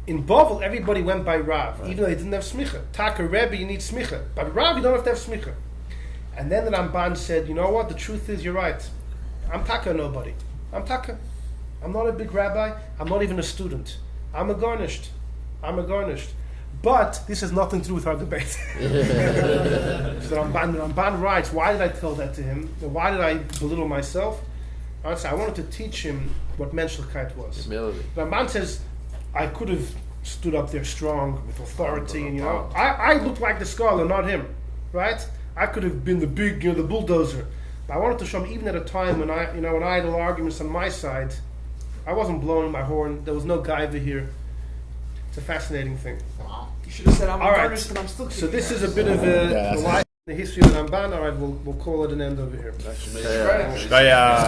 In Bavel, everybody went by Rav, even though they didn't have smicha. Taka Rebbe, you need smicha. But Rav, you don't have to have smicha. And then the Ramban said, you know what, the truth is, you're right. I'm Taka nobody. I'm Taka. I'm not a big rabbi. I'm not even a student. I'm a garnished. But this has nothing to do with our debate. So the Ramban writes, why did I tell that to him? Why did I belittle myself? I wanted to teach him what menschlichkeit was. Humility. Ramban says, I could have stood up there strong with authority, and I looked like the scholar, not him, right? I could have been the big, the bulldozer. But I wanted to show him, even at a time when when I had arguments on my side, I wasn't blowing my horn. There was no gaiva here. It's a fascinating thing. Wow. You should have said I'm garnished, and I'm still. So this is a bit of the history of the Ramban. All right, we'll call it an end over here.